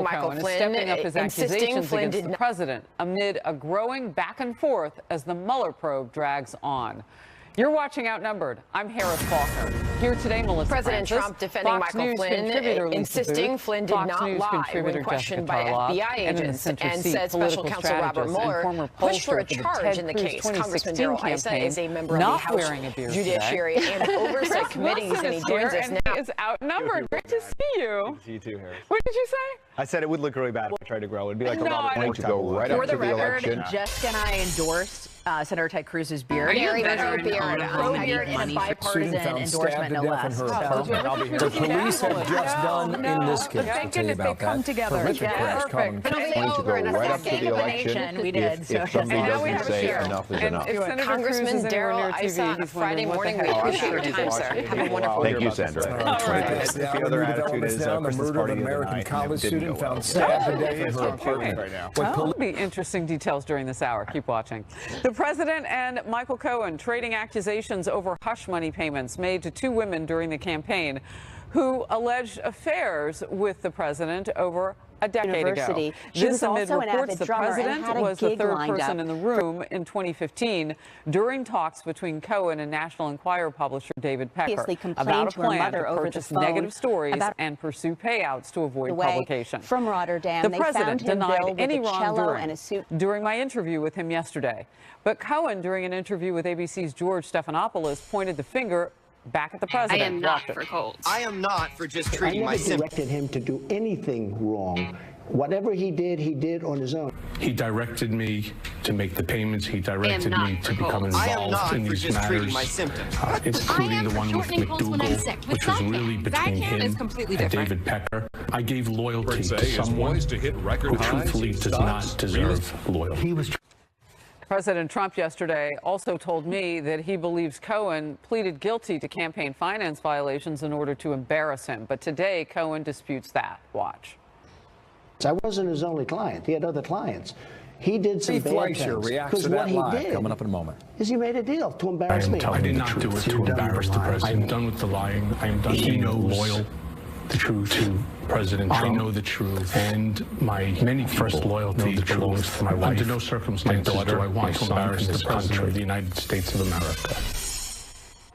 Michael Cohen Flynn is stepping up his accusations Flynn against the president amid a growing back and forth as the Mueller probe drags on. You're watching Outnumbered. I'm Harris Faulkner. Here today, Melissa President Francis, Trump defending Fox Michael News Flynn, contributor Lisa insisting Booth, Flynn did Fox not News lie contributor when questioned Jessica by Tarloff, FBI agents, and said special counsel Robert Mueller pushed for a charge in the case. Congressman Darrell Issa is a member of the House Judiciary and Oversight Committees, and he joins us now. He is outnumbered. Great to see you. Good to see you too, Harris. What did you say? I said it would look really bad if I tried to grow. It'd be like a No, Robert I Mueller don't type of look. For the record, election. Jessica and I endorsed Senator Ted Cruz's beard. Very pro-beard. Pro-beard and a bipartisan endorsement, no less. The police have just done in this case. I'll tell you about that. Horrific crash. It'll be over in a right up to second. the election. We did. If somebody doesn't say enough is enough. Congressman Darrell Issa on a Friday morning. We appreciate your time, sir. Have a wonderful Thank you, Sandra. The other attitude is the murder of an American college student found stabbed to death in her apartment right now. There'll be interesting details during this hour. Keep watching. The president and Michael Cohen trading accusations over hush money payments made to two women during the campaign who alleged affairs with the president over a decade ago. This amid reports the president was the third person in the room in 2015 during talks between Cohen and National Enquirer publisher David Pecker about a plan to purchase negative stories and pursue payouts to avoid publication. From Rotterdam, the president denied any wrongdoing during my interview with him yesterday. But Cohen, during an interview with ABC's George Stephanopoulos, pointed the finger back at the president. I am not for colds. I am not for just treating my symptoms. I never directed him to do anything wrong. Whatever he did on his own. He directed me to make the payments. He directed me to become involved in these matters, including the one with McDougal, which was really between him and David Pecker. I gave loyalty to someone who truthfully does not deserve loyalty. President Trump yesterday also told me that he believes Cohen pleaded guilty to campaign finance violations in order to embarrass him. But today, Cohen disputes that. Watch. I wasn't his only client. He had other clients. He did some bad things. Because what he did coming up in a moment is he made a deal to embarrass me. I did not do it to embarrass the president. I am done with the lying. I am done being loyal to President Trump. I know the truth, and my many first loyalty belongs to my wife. Under no circumstances do I want to embarrass the President of the United States of America.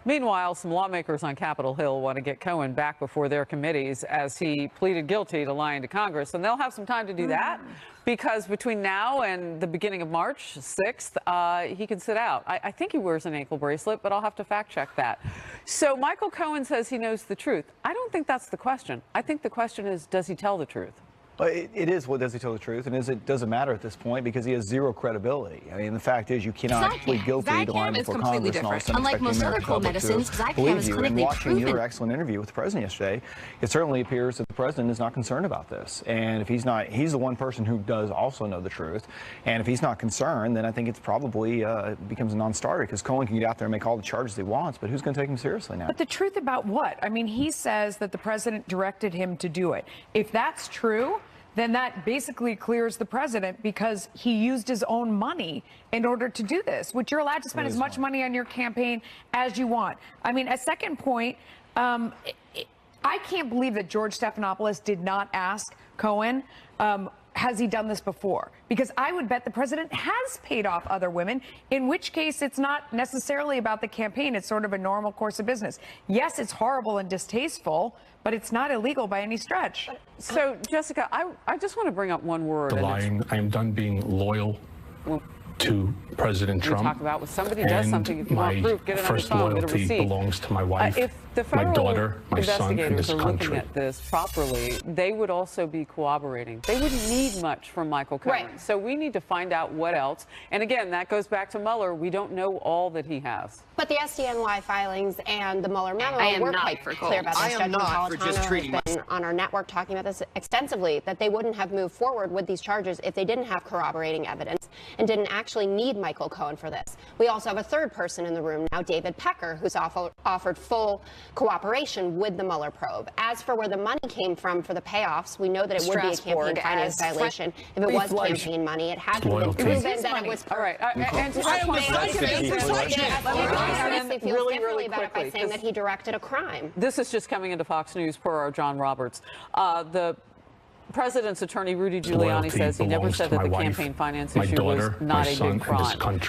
Meanwhile, some lawmakers on Capitol Hill want to get Cohen back before their committees as he pleaded guilty to lying to Congress. And they'll have some time to do that because between now and the beginning of March 6th, he can sit out. I think he wears an ankle bracelet, but I'll have to fact check that. So Michael Cohen says he knows the truth. I don't think that's the question. I think the question is, does he tell the truth? Well, it is, what does he tell the truth, and it doesn't matter at this point because he has zero credibility. I mean, the fact is you cannot plead guilty to lying before Congress and all of a sudden expect the American public to believe you. And watching your excellent interview with the president yesterday, it certainly appears that the president is not concerned about this. And if he's not, he's the one person who does also know the truth. And if he's not concerned, then I think it's probably becomes a non-starter because Cohen can get out there and make all the charges he wants, but who's going to take him seriously now? But the truth about what? I mean, he says that the president directed him to do it. If that's true, then that basically clears the president because he used his own money in order to do this, which you're allowed to spend as much money on your campaign as you want. I mean, a second point, I can't believe that George Stephanopoulos did not ask Cohen, has he done this before? Because I would bet the president has paid off other women, in which case it's not necessarily about the campaign. It's sort of a normal course of business. Yes, it's horrible and distasteful, but it's not illegal by any stretch. So, Jessica, I just want to bring up one word. The lying. I am done being loyal to President Trump. Talk about when somebody does something, if you want proof, get it on your phone, get a receipt. First loyalty belongs to my wife, if the my daughter, my son, and this investigators are looking country. at this properly, they would also be cooperating. They wouldn't need much from Michael Cohen. Right. So we need to find out what else. And again, that goes back to Mueller. We don't know all that he has. But the SDNY filings and the Mueller memo were quite clear about this. I am not for just treating has been on our network talking about this extensively, that they wouldn't have moved forward with these charges if they didn't have corroborating evidence and didn't actually need Michael Cohen for this. We also have a third person in the room now, David Pecker, who's offered full cooperation with the Mueller probe. As for where the money came from for the payoffs, we know that it would be a campaign finance violation. If it was campaign money, it hadn't been proven that it was. All right. And honestly feels differently about it by saying that he directed a crime. This is just coming into Fox News per our John Roberts. President's attorney Rudy Giuliani says he never said that the campaign finance issue was not a big crime.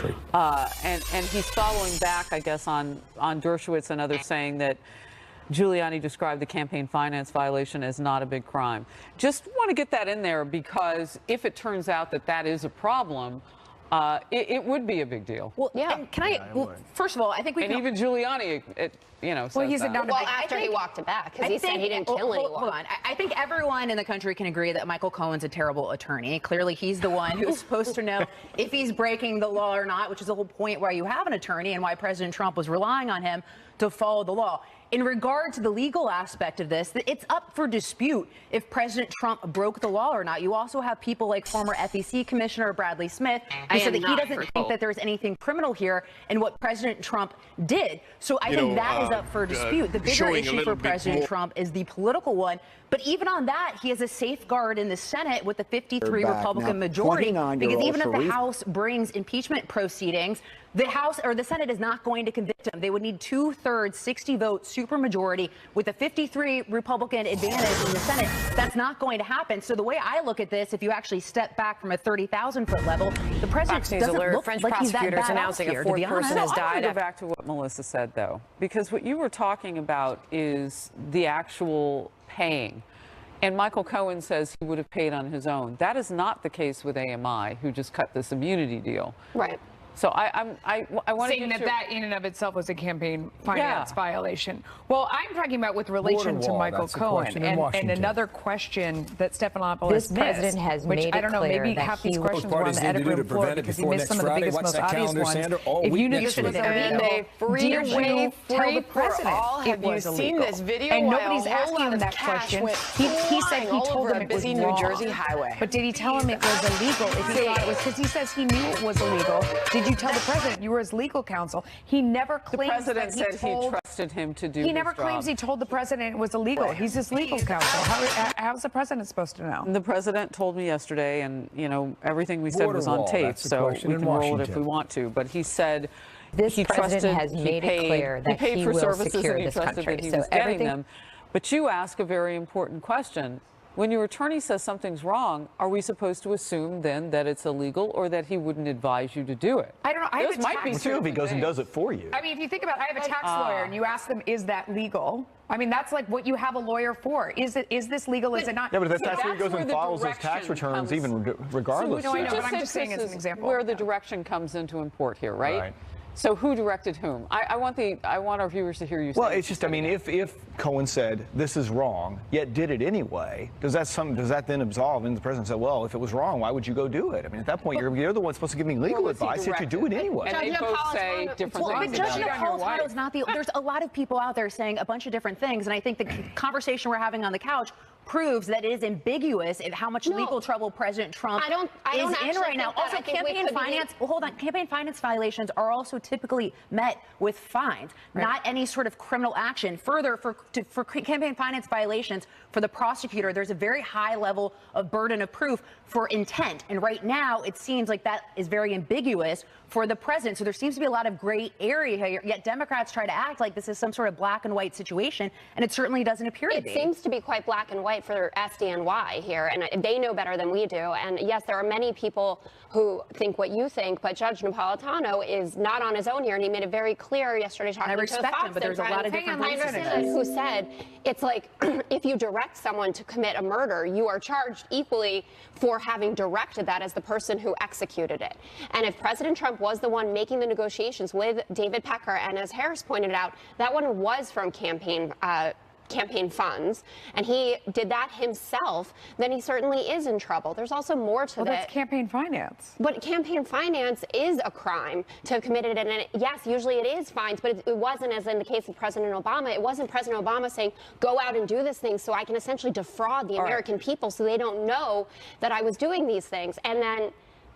And he's following back, I guess, on Dershowitz and others saying that Giuliani described the campaign finance violation as not a big crime. Just want to get that in there because if it turns out that that is a problem, it would be a big deal. Well, yeah. And can I? Well, first of all, I think we. And even Giuliani, says he's that. Well, after he walked it back, because he said he didn't kill anyone. Hold on. I think everyone in the country can agree that Michael Cohen's a terrible attorney. Clearly, he's the one who's supposed to know if he's breaking the law or not, which is the whole point why you have an attorney and why President Trump was relying on him to follow the law. In regard to the legal aspect of this, it's up for dispute if President Trump broke the law or not. You also have people like former FEC Commissioner Bradley Smith who said that he doesn't think that there's anything criminal here in what President Trump did. So I think that is up for dispute. The bigger issue for President Trump is the political one. But even on that, he has a safeguard in the Senate with a 53 Republican majority, because even if the House brings impeachment proceedings, the House or the Senate is not going to convict him. They would need 2/3, 60-vote supermajority with a 53 Republican advantage in the Senate. That's not going to happen. So the way I look at this, if you actually step back from a 30,000-foot level, the president doesn't look French like he's that bad announcing here, a fourth person has died. I want to go back to what Melissa said, though, because what you were talking about is the actual paying. And Michael Cohen says he would have paid on his own. That is not the case with AMI, who just cut this immunity deal. Right. So I want to saying that in and of itself was a campaign finance violation. Well, I'm talking about with relation to Michael Cohen and another question that Stephanopoulos missed. This president has made it I don't know, clear maybe half these questions were on the edit room floor because he missed some of the biggest, most obvious ones. If you knew this was illegal, did you tell the president it was illegal? This video and nobody's asking him that question. He said he told him it was New Jersey highway. But did he tell him it was illegal? If he thought it was, because he says he knew it was illegal. Did you tell the president you were his legal counsel? He never claims the president that he trusted him to do. He never claims he told the president it was illegal. He's his legal counsel. How's the president supposed to know? The president told me yesterday, and everything we said was on tape, so we can roll it if we want to. But he said this he president has made it clear that he paid for will services secure and he this trusted country. that he was getting them. But you ask a very important question. When your attorney says something's wrong, are we supposed to assume then that it's illegal or that he wouldn't advise you to do it? I don't know. Those might be true if he goes and does it for you. I mean, if you think about it, I have a tax lawyer and you ask them, is that legal? I mean, that's like what you have a lawyer for. Is this legal? Is it not? Yeah, but that's where he goes and files those tax returns even regardless. No, I know, but I'm just saying as an example. Where the direction comes into import here, right? So who directed whom? I want our viewers to hear you say. Well, it's just, I mean, if Cohen said this is wrong, yet did it anyway, does that then absolve? And the president said, well, if it was wrong, why would you go do it? I mean, at that point, you're the one supposed to give me legal advice that you do it anyway. And they both say different things. But Judge Napolitano is not the. There's a lot of people out there saying a bunch of different things, and I think the conversation we're having on the couch proves that it is ambiguous in how much legal trouble President Trump is in right now. Also, campaign finance. Well, hold on. Campaign finance violations are also typically met with fines, not any sort of criminal action. Further, for campaign finance violations, for the prosecutor, there's a very high level of burden of proof for intent, and right now it seems like that is very ambiguous for the president. So there seems to be a lot of gray area here. Yet Democrats try to act like this is some sort of black and white situation, and it certainly doesn't appear to be. It seems to be quite black and white for SDNY here, and they know better than we do. And yes, there are many people who think what you think, but Judge Napolitano is not on his own here, and he made it very clear yesterday talking to Fox. Him, but there's a lot of different who said it's like if you direct someone to commit a murder, you are charged equally for having directed that as the person who executed it. And if President Trump was the one making the negotiations with David Pecker, and as Harris pointed out, that one was from campaign funds, and he did that himself, then he certainly is in trouble. There's also more to that. Well, that's campaign finance. But campaign finance is a crime to have committed it, and yes, usually it is fines, but it wasn't, as in the case of President Obama, it wasn't President Obama saying, go out and do this thing so I can essentially defraud the American people so they don't know that I was doing these things. And then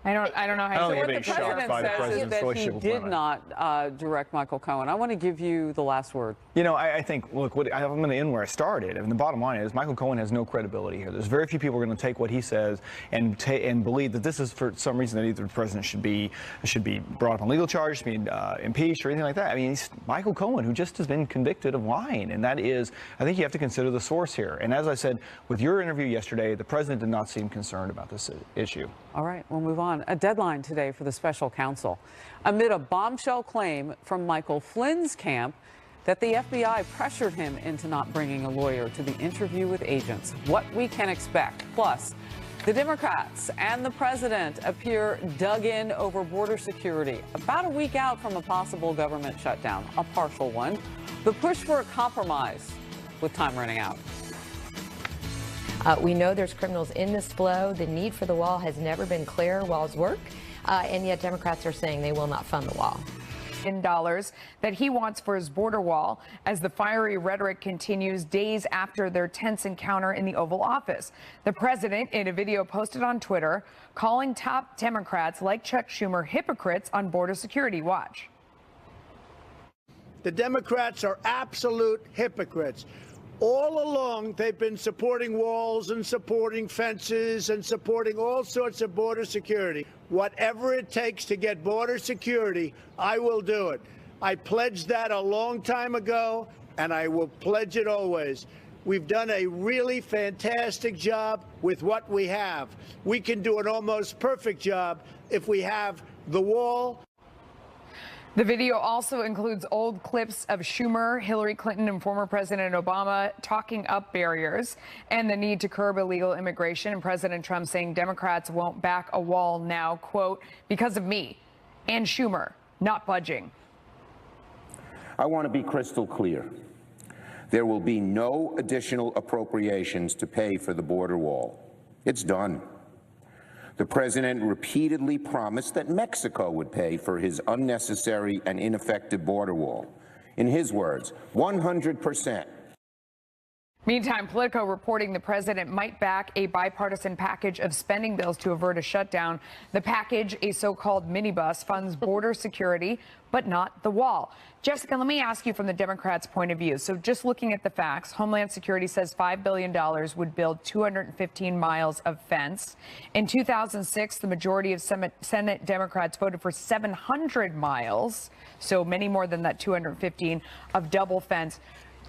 I don't know how. So what the president says is that he did not direct Michael Cohen. I want to give you the last word. You know, I think, look, I'm going to end where I started. I mean, the bottom line is Michael Cohen has no credibility here. There's very few people who are going to take what he says and believe that this is for some reason that either the president should be brought up on legal charges, be impeached, or anything like that. I mean, he's Michael Cohen, who just has been convicted of lying, and that is, I think you have to consider the source here. And as I said, with your interview yesterday, the president did not seem concerned about this issue. All right, we'll move on. A deadline today for the special counsel amid a bombshell claim from Michael Flynn's camp that the FBI pressured him into not bringing a lawyer to the interview with agents. What we can expect. Plus, the Democrats and the president appear dug in over border security about a week out from a possible government shutdown, a partial one. The push for a compromise with time running out. We know there's criminals in this flow. The need for the wall has never been clearer. Wall's work, and yet Democrats are saying they will not fund the wall. $10 that he wants for his border wall as the fiery rhetoric continues days after their tense encounter in the Oval Office. The president, in a video posted on Twitter, calling top Democrats like Chuck Schumer hypocrites on border security. Watch. The Democrats are absolute hypocrites. All along, they've been supporting walls and supporting fences and supporting all sorts of border security. Whatever it takes to get border security, I will do it. I pledged that a long time ago, and I will pledge it always. We've done a really fantastic job with what we have. We can do an almost perfect job if we have the wall. The video also includes old clips of Schumer, Hillary Clinton, and former President Obama talking up barriers and the need to curb illegal immigration, and President Trump saying Democrats won't back a wall now, quote, because of me and Schumer not budging. I want to be crystal clear. There will be no additional appropriations to pay for the border wall. It's done. The president repeatedly promised that Mexico would pay for his unnecessary and ineffective border wall. In his words, 100%. Meantime, Politico reporting the president might back a bipartisan package of spending bills to avert a shutdown. The package, a so-called minibus, funds border security, but not the wall. Jessica, let me ask you from the Democrats' point of view. So just looking at the facts, Homeland Security says $5 billion would build 215 miles of fence. In 2006, the majority of Senate Democrats voted for 700 miles, so many more than that 215 of double fence.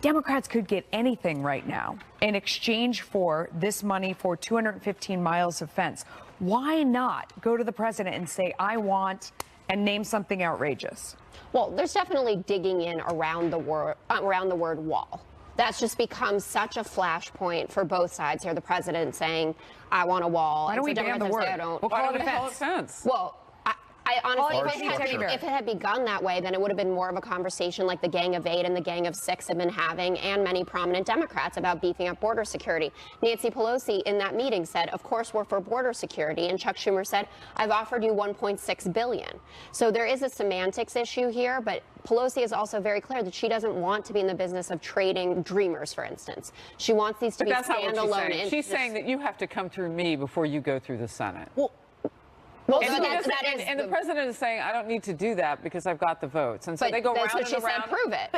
Democrats could get anything right now in exchange for this money for 215 miles of fence. Why not go to the president and say, I want, and name something outrageous? Well, there's definitely digging in around the word wall. That's just become such a flashpoint for both sides here. The president saying, I want a wall. Why don't we ban the word? We'll call it a fence. Well, I honestly, if it had begun that way, then it would have been more of a conversation like the Gang of Eight and the Gang of Six have been having, and many prominent Democrats, about beefing up border security. Nancy Pelosi in that meeting said, of course, we're for border security. And Chuck Schumer said, I've offered you $1.6 billion. So there is a semantics issue here, but Pelosi is also very clear that she doesn't want to be in the business of trading dreamers, for instance. She wants these to be standalone. She's saying that you have to come through me before you go through the Senate. Well, and the president is saying, I don't need to do that because I've got the votes. And so they go round and around. Prove it.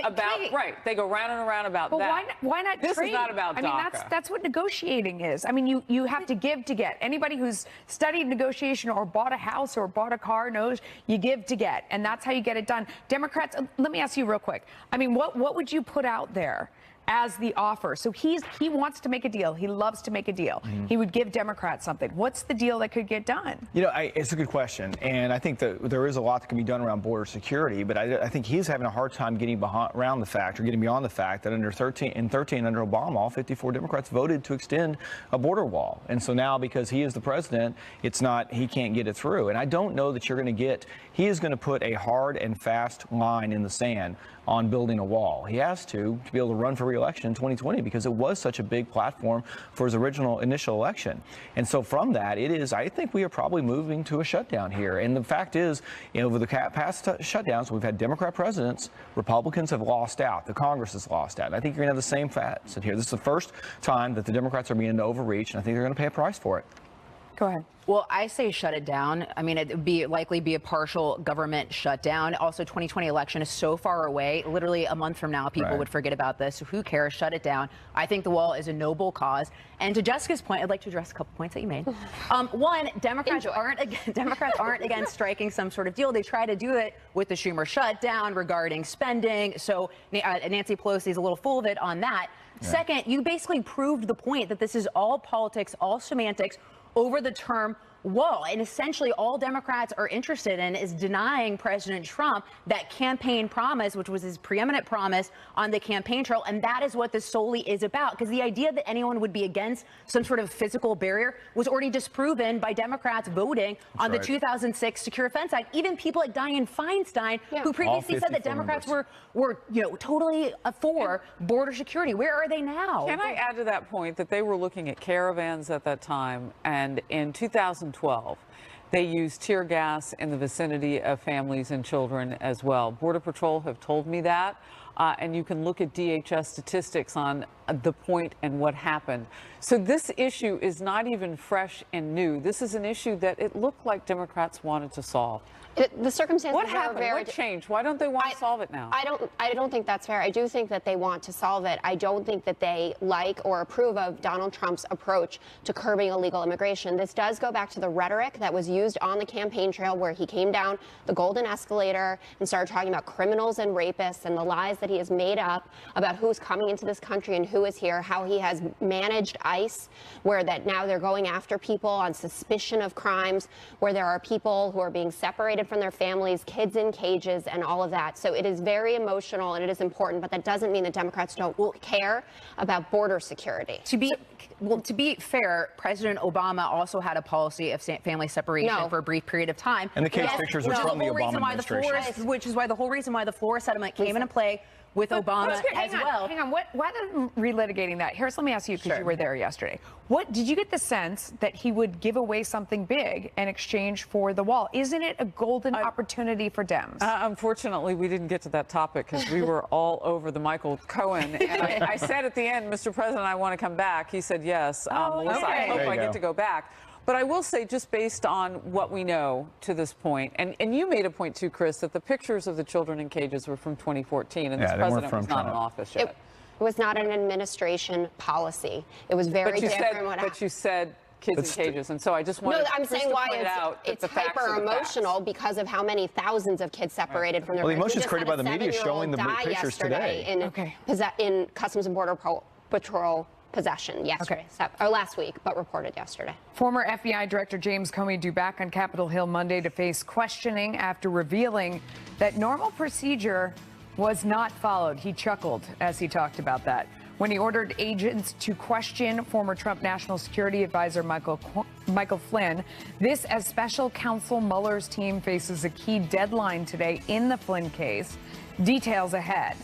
They go round and around about that. Why not This trade? is not about DACA. I mean, that's what negotiating is. I mean, you have to give to get. Anybody who's studied negotiation or bought a house or bought a car knows you give to get. And that's how you get it done. Democrats, let me ask you real quick. I mean, what would you put out there as the offer? So he wants to make a deal. He loves to make a deal. He would give Democrats something. What's the deal that could get done? You know, it's a good question. And I think that there is a lot that can be done around border security, but I think he's having a hard time getting beyond the fact that under 13 under Obama, all 54 Democrats voted to extend a border wall. And so now, because he is the president, he can't get it through. And I don't know that you're going to get, he is going to put a hard and fast line in the sand on building a wall. He has to be able to run for re-election in 2020 because it was such a big platform for his initial election. And so from that, I think we are probably moving to a shutdown here. And the fact is, over the past shutdowns, we've had Democrat presidents, Republicans have lost out, the Congress has lost out. And I think you're going to have the same facet here. This is the first time that the Democrats are beginning to overreach, and I think they're going to pay a price for it. Go ahead. Well, I say shut it down. I mean, it would likely be a partial government shutdown. Also, 2020 election is so far away. Literally a month from now, people would forget about this. So who cares? Shut it down. I think the wall is a noble cause. And to Jessica's point, I'd like to address a couple points that you made. One, Democrats aren't against striking some sort of deal. They try to do it with the Schumer shutdown regarding spending. So Nancy Pelosi is a little full of it on that. Yeah. Second, you basically proved the point that this is all politics, all semantics over the term wall. And essentially all Democrats are interested in is denying President Trump that campaign promise, which was his preeminent promise on the campaign trail. And that is what this solely is about. Because the idea that anyone would be against some sort of physical barrier was already disproven by Democrats voting on the 2006 Secure Fence Act. Even people like Dianne Feinstein, who previously said that Democrats were totally for border security. Where are they now? Can I add to that point that they were looking at caravans at that time, and in 2012, they used tear gas in the vicinity of families and children as well. Border Patrol have told me that, and you can look at DHS statistics on the point and what happened. So this issue is not even fresh and new. This is an issue that it looked like Democrats wanted to solve. The circumstances what happened? What changed? Why don't they want to solve it now? I don't think that's fair. I do think that they want to solve it. I don't think that they like or approve of Donald Trump's approach to curbing illegal immigration. This does go back to the rhetoric that was used on the campaign trail, where he came down the golden escalator and started talking about criminals and rapists and the lies that he has made up about who's coming into this country and who is here, how he has managed ICE, where that now they're going after people on suspicion of crimes, where there are people who are being separated from their families, kids in cages, and all of that. So it is very emotional and it is important, but that doesn't mean that Democrats don't care about border security. To be fair, President Obama also had a policy of family separation for a brief period of time. And the case pictures are from the Obama administration. Which is why the whole reason why the Flores settlement came into play with Obama as well. Hang on, why are relitigating that? Harris, let me ask you, because you were there yesterday. What did you get the sense that he would give away something big in exchange for the wall? Isn't it a golden opportunity for Dems? Unfortunately, we didn't get to that topic because we were all over the Michael Cohen. And I said at the end, Mr. President, I want to come back. He said yes. Melissa, I hope I get to go back. But I will say, just based on what we know to this point, and you made a point too, Chris, that the pictures of the children in cages were from 2014, and this president was not in office yet. It was not an administration policy. It was very different. But you said kids in cages, and so I just wanted I'm saying why it's hyper emotional because of how many thousands of kids separated from their parents. Well, the emotions created by the media showing the pictures today in Customs and Border Patrol possession yesterday, or last week, but reported yesterday. Former FBI Director James Comey due back on Capitol Hill Monday to face questioning after revealing that normal procedure was not followed. He chuckled as he talked about that when he ordered agents to question former Trump National Security Advisor Michael Flynn. This as special counsel Mueller's team faces a key deadline today in the Flynn case. Details ahead.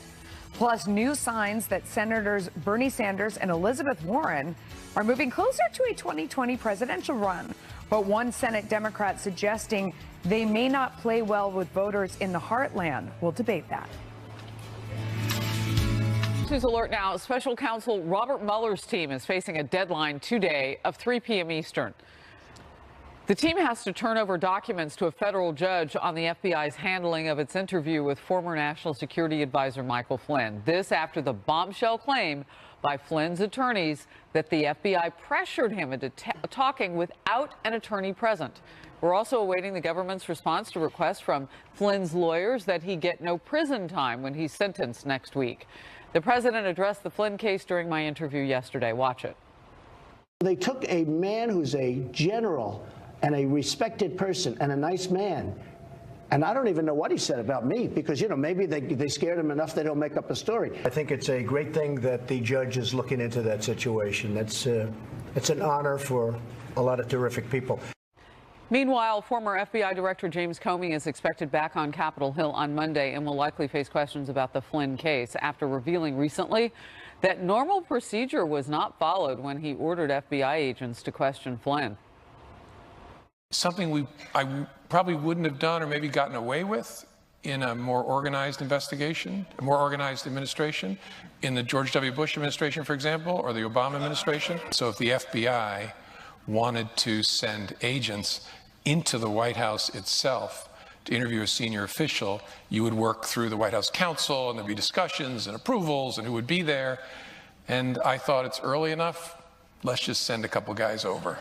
Plus, new signs that Senators Bernie Sanders and Elizabeth Warren are moving closer to a 2020 presidential run. But one Senate Democrat suggesting they may not play well with voters in the heartland. We'll debate that. News alert now. Special counsel Robert Mueller's team is facing a deadline today of 3 p.m. Eastern. The team has to turn over documents to a federal judge on the FBI's handling of its interview with former National Security Advisor Michael Flynn. This after the bombshell claim by Flynn's attorneys that the FBI pressured him into talking without an attorney present. We're also awaiting the government's response to requests from Flynn's lawyers that he get no prison time when he's sentenced next week. The president addressed the Flynn case during my interview yesterday. Watch it. They took a man who's a general and a respected person and a nice man. And I don't even know what he said about me because, you know, maybe they scared him enough they don't make up a story. I think it's a great thing that the judge is looking into that situation. It's an honor for a lot of terrific people. Meanwhile, former FBI Director James Comey is expected back on Capitol Hill on Monday and will likely face questions about the Flynn case after revealing recently that normal procedure was not followed when he ordered FBI agents to question Flynn. Something I probably wouldn't have done or maybe gotten away with in a more organized investigation, a more organized administration, in the George W. Bush administration, for example, or the Obama administration. So if the FBI wanted to send agents into the White House itself to interview a senior official, you would work through the White House counsel, and there'd be discussions and approvals and who would be there. And I thought, it's early enough, let's just send a couple guys over.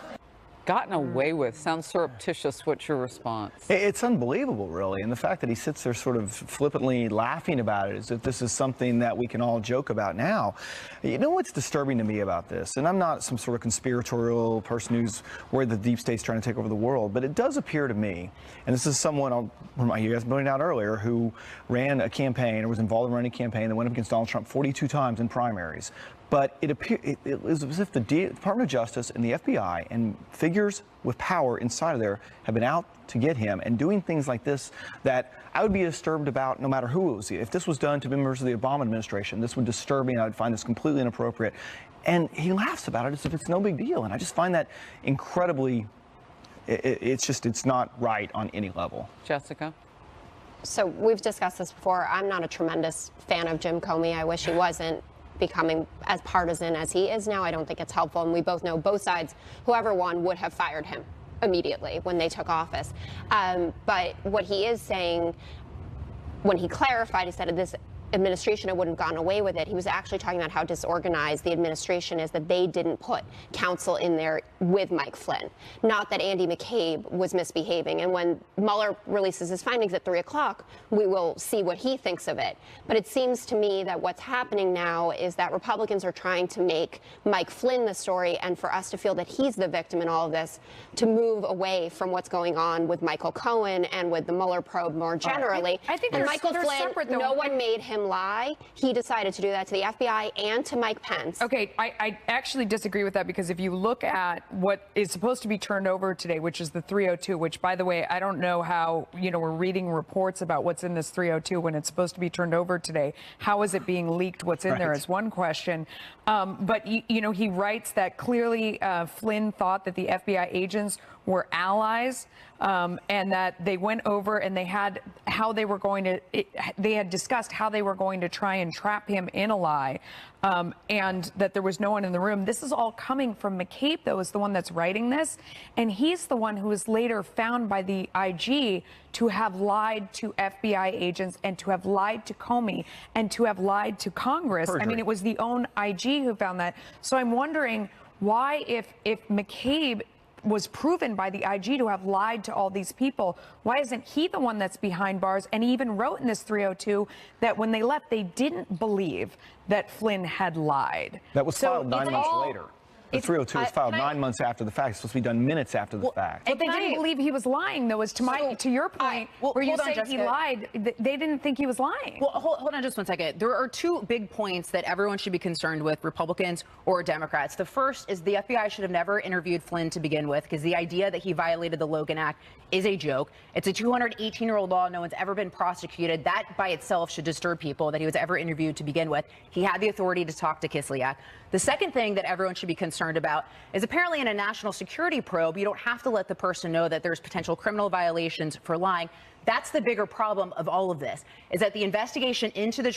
Gotten away with. Sounds surreptitious. What's your response? It's unbelievable, really. And the fact that he sits there sort of flippantly laughing about it as if this is something that we can all joke about now. You know what's disturbing to me about this? And I'm not some sort of conspiratorial person who's worried the deep state's trying to take over the world, but it does appear to me, and this is someone I'll remind you guys pointed out earlier, who ran a campaign or was involved in running a campaign that went up against Donald Trump 42 times in primaries. But it was as if the Department of Justice and the FBI and figures with power inside of there have been out to get him and doing things like this that I would be disturbed about no matter who it was. If this was done to members of the Obama administration, this would disturb me and I would find this completely inappropriate. And he laughs about it as if it's no big deal. And I just find that incredibly, it's not right on any level. Jessica? So we've discussed this before. I'm not a tremendous fan of Jim Comey. I wish he wasn't becoming as partisan as he is now. I don't think it's helpful, and we both know both sides, whoever won, would have fired him immediately when they took office. But what he is saying, when he clarified, he said this administration, it wouldn't have gone away with it. He was actually talking about how disorganized the administration is, that they didn't put counsel in there with Mike Flynn. Not that Andy McCabe was misbehaving. And when Mueller releases his findings at 3 o'clock, we will see what he thinks of it. But it seems to me that what's happening now is that Republicans are trying to make Mike Flynn the story, and for us to feel that he's the victim in all of this, to move away from what's going on with Michael Cohen and with the Mueller probe more generally. I think and they're Michael Flynn, separate, though. no one made him lie. He decided to do that to the FBI and to Mike Pence. Okay, I actually disagree with that, because if you look at what is supposed to be turned over today, which is the 302, which, by the way, I don't know how, we're reading reports about what's in this 302 when it's supposed to be turned over today. How is it being leaked? What's in there is one question. But, he writes that clearly Flynn thought that the FBI agents were allies, and that they went over and they had they had discussed how they were going to try and trap him in a lie, and that there was no one in the room. This is all coming from McCabe, though, is the one that's writing this, and he's the one who was later found by the IG to have lied to FBI agents and to have lied to Comey and to have lied to Congress. Perjury. I mean, it was the own IG who found that. So I'm wondering why, if McCabe was proven by the IG to have lied to all these people, why isn't he the one that's behind bars? And he even wrote in this 302 that when they left, they didn't believe that Flynn had lied. That was filed 9 months later. The 302 was filed 9 months after the fact. It's supposed to be done minutes after the fact. But they didn't believe he was lying, though, as to your point, where you say he lied. They didn't think he was lying. Well, hold on just one second. There are two big points that everyone should be concerned with, Republicans or Democrats. The first is the FBI should have never interviewed Flynn to begin with, because the idea that he violated the Logan Act is a joke. It's a 218-year-old law. No one's ever been prosecuted. That by itself should disturb people, that he was ever interviewed to begin with. He had the authority to talk to Kislyak. The second thing that everyone should be concerned about is, apparently in a national security probe, you don't have to let the person know that there's potential criminal violations for lying. That's the bigger problem of all of this, is that the investigation into the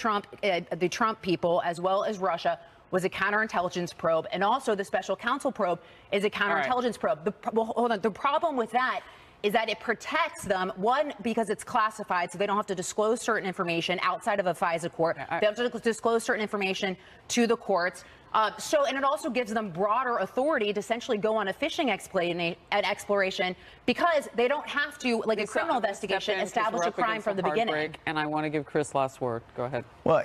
Trump people, as well as Russia, was a counterintelligence probe, and also the special counsel probe is a counterintelligence probe. Hold on. The problem with that is that it protects them, one, because it's classified, so they don't have to disclose certain information outside of a FISA court. They have to disclose certain information to the courts. And it also gives them broader authority to essentially go on a fishing exploration, because they don't have to, like a criminal investigation, establish a crime from the beginning. And I want to give Chris last word. Go ahead. Well,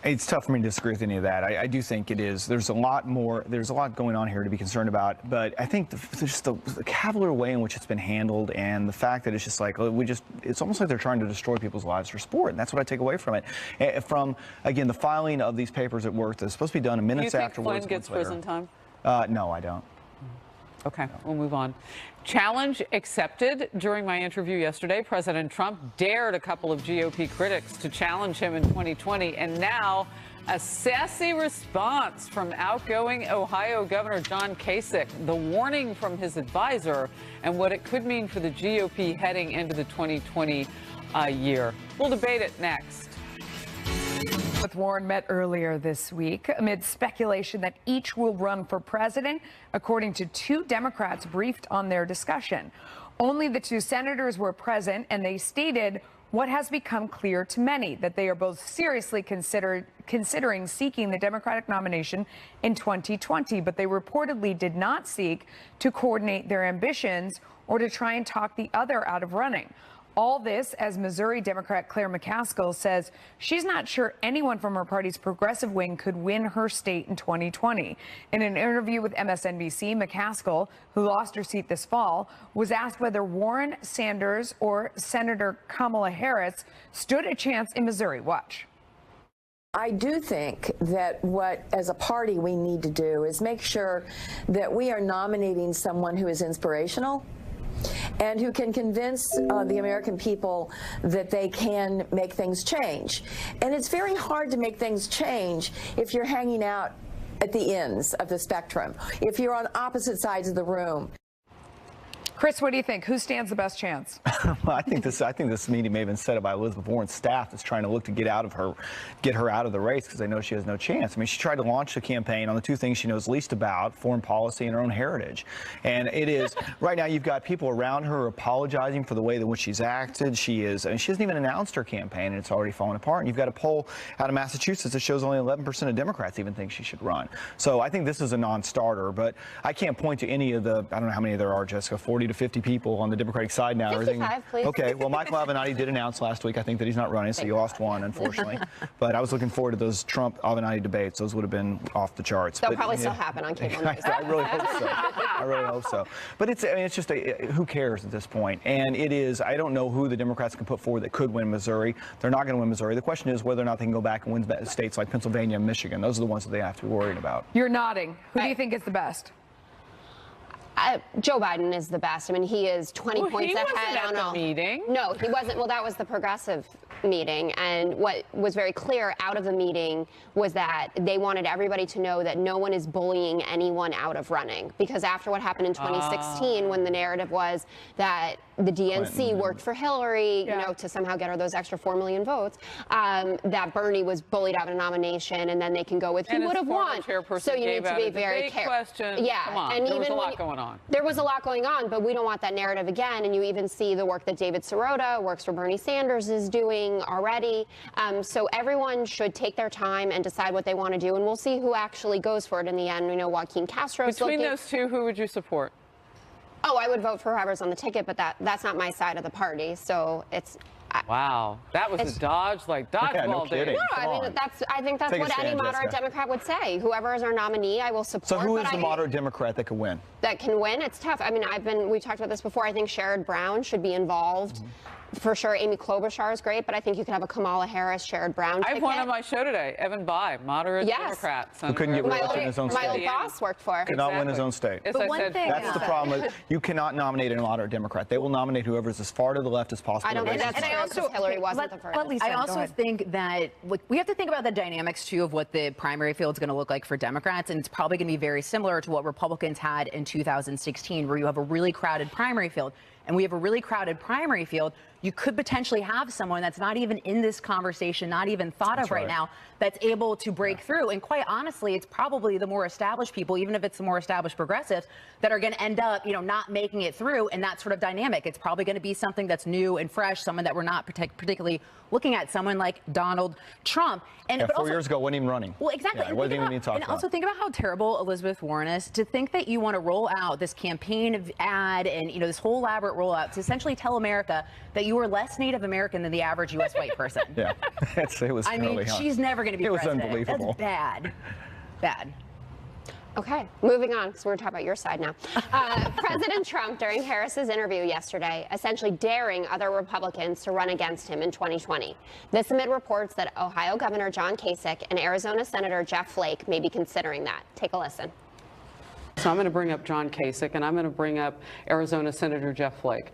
it's tough for me to disagree with any of that. I do think it is. There's a lot going on here to be concerned about. But I think just the cavalier way in which it's been handled, and the fact that it's just like, it's almost like they're trying to destroy people's lives for sport. And that's what I take away from it. From, again, the filing of these papers at work that's supposed to be done minutes afterwards. Do you think Flynn gets prison time? No, I don't. Okay, we'll move on. Challenge accepted. During my interview yesterday, President Trump dared a couple of GOP critics to challenge him in 2020, and now a sassy response from outgoing Ohio Governor John Kasich, the warning from his advisor, and what it could mean for the GOP heading into the 2020 year. We'll debate it next. Elizabeth Warren met earlier this week amid speculation that each will run for president, according to two Democrats briefed on their discussion. Only the two senators were present, and they stated what has become clear to many, that they are both seriously considering seeking the Democratic nomination in 2020, but they reportedly did not seek to coordinate their ambitions or to try and talk the other out of running. All this as Missouri Democrat Claire McCaskill says she's not sure anyone from her party's progressive wing could win her state in 2020. In an interview with MSNBC, McCaskill, who lost her seat this fall, was asked whether Warren, Sanders, or Senator Kamala Harris stood a chance in Missouri. Watch. I do think that what, as a party, we need to do is make sure that we are nominating someone who is inspirational and who can convince the American people that they can make things change. And it's very hard to make things change if you're hanging out at the ends of the spectrum, if you're on opposite sides of the room. Chris, what do you think? Who stands the best chance? Well, I think this meeting may have been set up by Elizabeth Warren's staff that's trying to look to get her out of the race because they know she has no chance. I mean, she tried to launch the campaign on the two things she knows least about, foreign policy and her own heritage. And it is, right now you've got people around her apologizing for the way in which she's acted. She hasn't even announced her campaign and it's already fallen apart. And you've got a poll out of Massachusetts that shows only 11% of Democrats even think she should run. So I think this is a non-starter, but I can't point to any of the, I don't know how many there are, Jessica, 40 to 50 people on the Democratic side now. 55, please. Okay, well, Michael Avenatti did announce last week, I think, that he's not running, so you lost one, unfortunately. But I was looking forward to those Trump-Avenatti debates. Those would have been off the charts. They'll probably still happen on cable news. I really hope so. I really hope so. But it's just who cares at this point? And it is, I don't know who the Democrats can put forward that could win Missouri. They're not going to win Missouri. The question is whether or not they can go back and win states like Pennsylvania and Michigan. Those are the ones that they have to be worried about. You're nodding. Who do you think is the best? Joe Biden is the best. I mean, he is 20 points ahead on the meeting. No, he wasn't. Well, that was the progressive meeting. And what was very clear out of the meeting was that they wanted everybody to know that no one is bullying anyone out of running. Because after what happened in 2016, when the narrative was that the DNC worked for Hillary, you know, to somehow get her those extra 4 million votes, that Bernie was bullied out of nomination, and then they can go with who would have won. So you need to be very careful. Yeah, come on. And there was even a lot going on. There was a lot going on, but we don't want that narrative again. And you even see the work that David Sirota, works for Bernie Sanders, is doing already. So everyone should take their time and decide what they want to do, and we'll see who actually goes for it in the end. We know Joaquin Castro. Between those two, who would you support? Oh, I would vote for whoever's on the ticket, but that's not my side of the party. So it's. Wow, that was a dodgeball day. No, I think that's what any moderate Democrat would say. Whoever is our nominee, I will support. So who is the moderate Democrat that could win? That can win? It's tough. I mean, we talked about this before. I think Sherrod Brown should be involved. For sure, Amy Klobuchar is great, but I think you could have a Kamala Harris, Sherrod Brown ticket. I have one on my show today, Evan Bayh, moderate Democrat. Who couldn't get reelected in his own state. My old boss worked for. Could not win his own state. Yes, but one thing, that's the problem. You cannot nominate a moderate Democrat. They will nominate whoever is as far to the left as possible. I don't think that's true because Hillary wasn't the first. I also think that we have to think about the dynamics, too, of what the primary field is going to look like for Democrats, and it's probably going to be very similar to what Republicans had in 2016, where you have a really crowded primary field. And we have a really crowded primary field. You could potentially have someone that's not even in this conversation, not even thought of right now, that's able to break through. And quite honestly, it's probably the more established people, even if it's the more established progressives, that are going to end up, not making it through in that sort of dynamic. It's probably going to be something that's new and fresh, someone that we're not particularly looking at, someone like Donald Trump. And but 4 years ago, wasn't even running. Well, exactly. Yeah, and also think about how terrible Elizabeth Warren is. To think that you want to roll out this campaign ad and this whole elaborate rollout to essentially tell America that you are less Native American than the average U.S. white person. Yeah, it was. I mean, she's never going to be president. It was unbelievable. That's bad. Okay, moving on, because we're talking about your side now. President Trump, during Harris's interview yesterday, essentially daring other Republicans to run against him in 2020. This amid reports that Ohio Governor John Kasich and Arizona Senator Jeff Flake may be considering that. Take a listen. So I'm going to bring up John Kasich, and I'm going to bring up Arizona Senator Jeff Flake,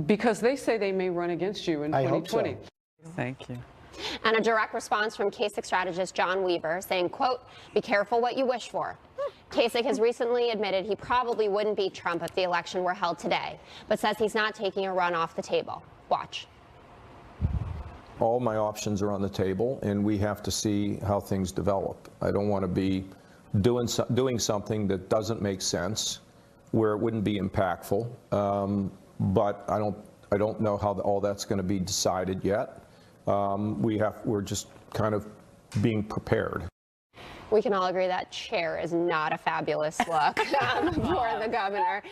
because they say they may run against you in 2020. I hope so. Thank you. And a direct response from Kasich strategist John Weaver saying, quote, "Be careful what you wish for." Kasich has recently admitted he probably wouldn't beat Trump if the election were held today, but says he's not taking a run off the table. Watch. all my options are on the table, and we have to see how things develop. I don't want to be doing something that doesn't make sense, where it wouldn't be impactful. But I don't know how all that's going to be decided yet. We're just kind of being prepared. We can all agree that chair is not a fabulous look for the governor.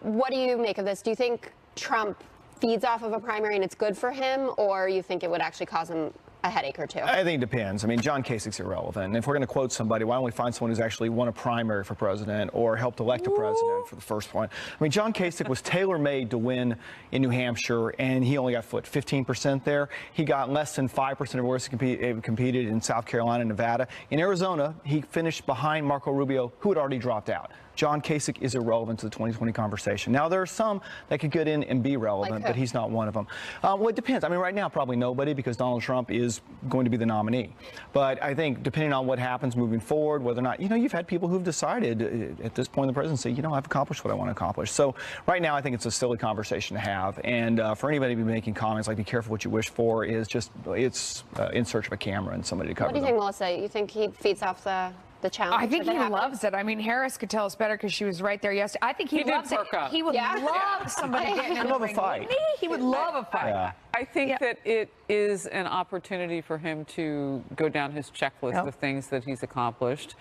What do you make of this? Do you think Trump feeds off of a primary and it's good for him, or you think it would actually cause him a headache or two? I think it depends. I mean, John Kasich's irrelevant. And if we're going to quote somebody, why don't we find someone who's actually won a primary for president or helped elect a president for the first one? I mean, John Kasich was tailor-made to win in New Hampshire, and he only got, 15% there? He got less than 5% of where he competed in South Carolina and Nevada. In Arizona, he finished behind Marco Rubio, who had already dropped out. John Kasich is irrelevant to the 2020 conversation. Now, there are some that could get in and be relevant, but he's not one of them. Well, it depends. I mean, right now, probably nobody, because Donald Trump is going to be the nominee. But I think depending on what happens moving forward, whether or not, you've had people who've decided at this point in the presidency, I've accomplished what I want to accomplish. So right now, I think it's a silly conversation to have. And for anybody to be making comments like, be careful what you wish for, is just, it's in search of a camera and somebody to cover What do you think, Melissa? You think he feeds off the challenge? I think he loves it. I mean, Harris could tell us better because she was right there yesterday. I think he loves it. He would love somebody getting in the ring. Fight. He would love a fight. Yeah. I think that it is an opportunity for him to go down his checklist of things that he's accomplished.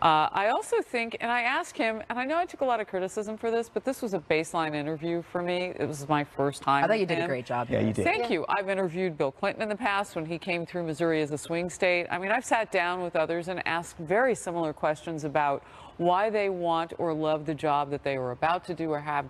I also think, and I asked him, and I know I took a lot of criticism for this, but this was a baseline interview for me. It was my first time. I thought you did a great job. Yeah, you did. Thank you. I've interviewed Bill Clinton in the past when he came through Missouri as a swing state. I mean, I've sat down with others and asked very similar questions about why they want or love the job that they were about to do or have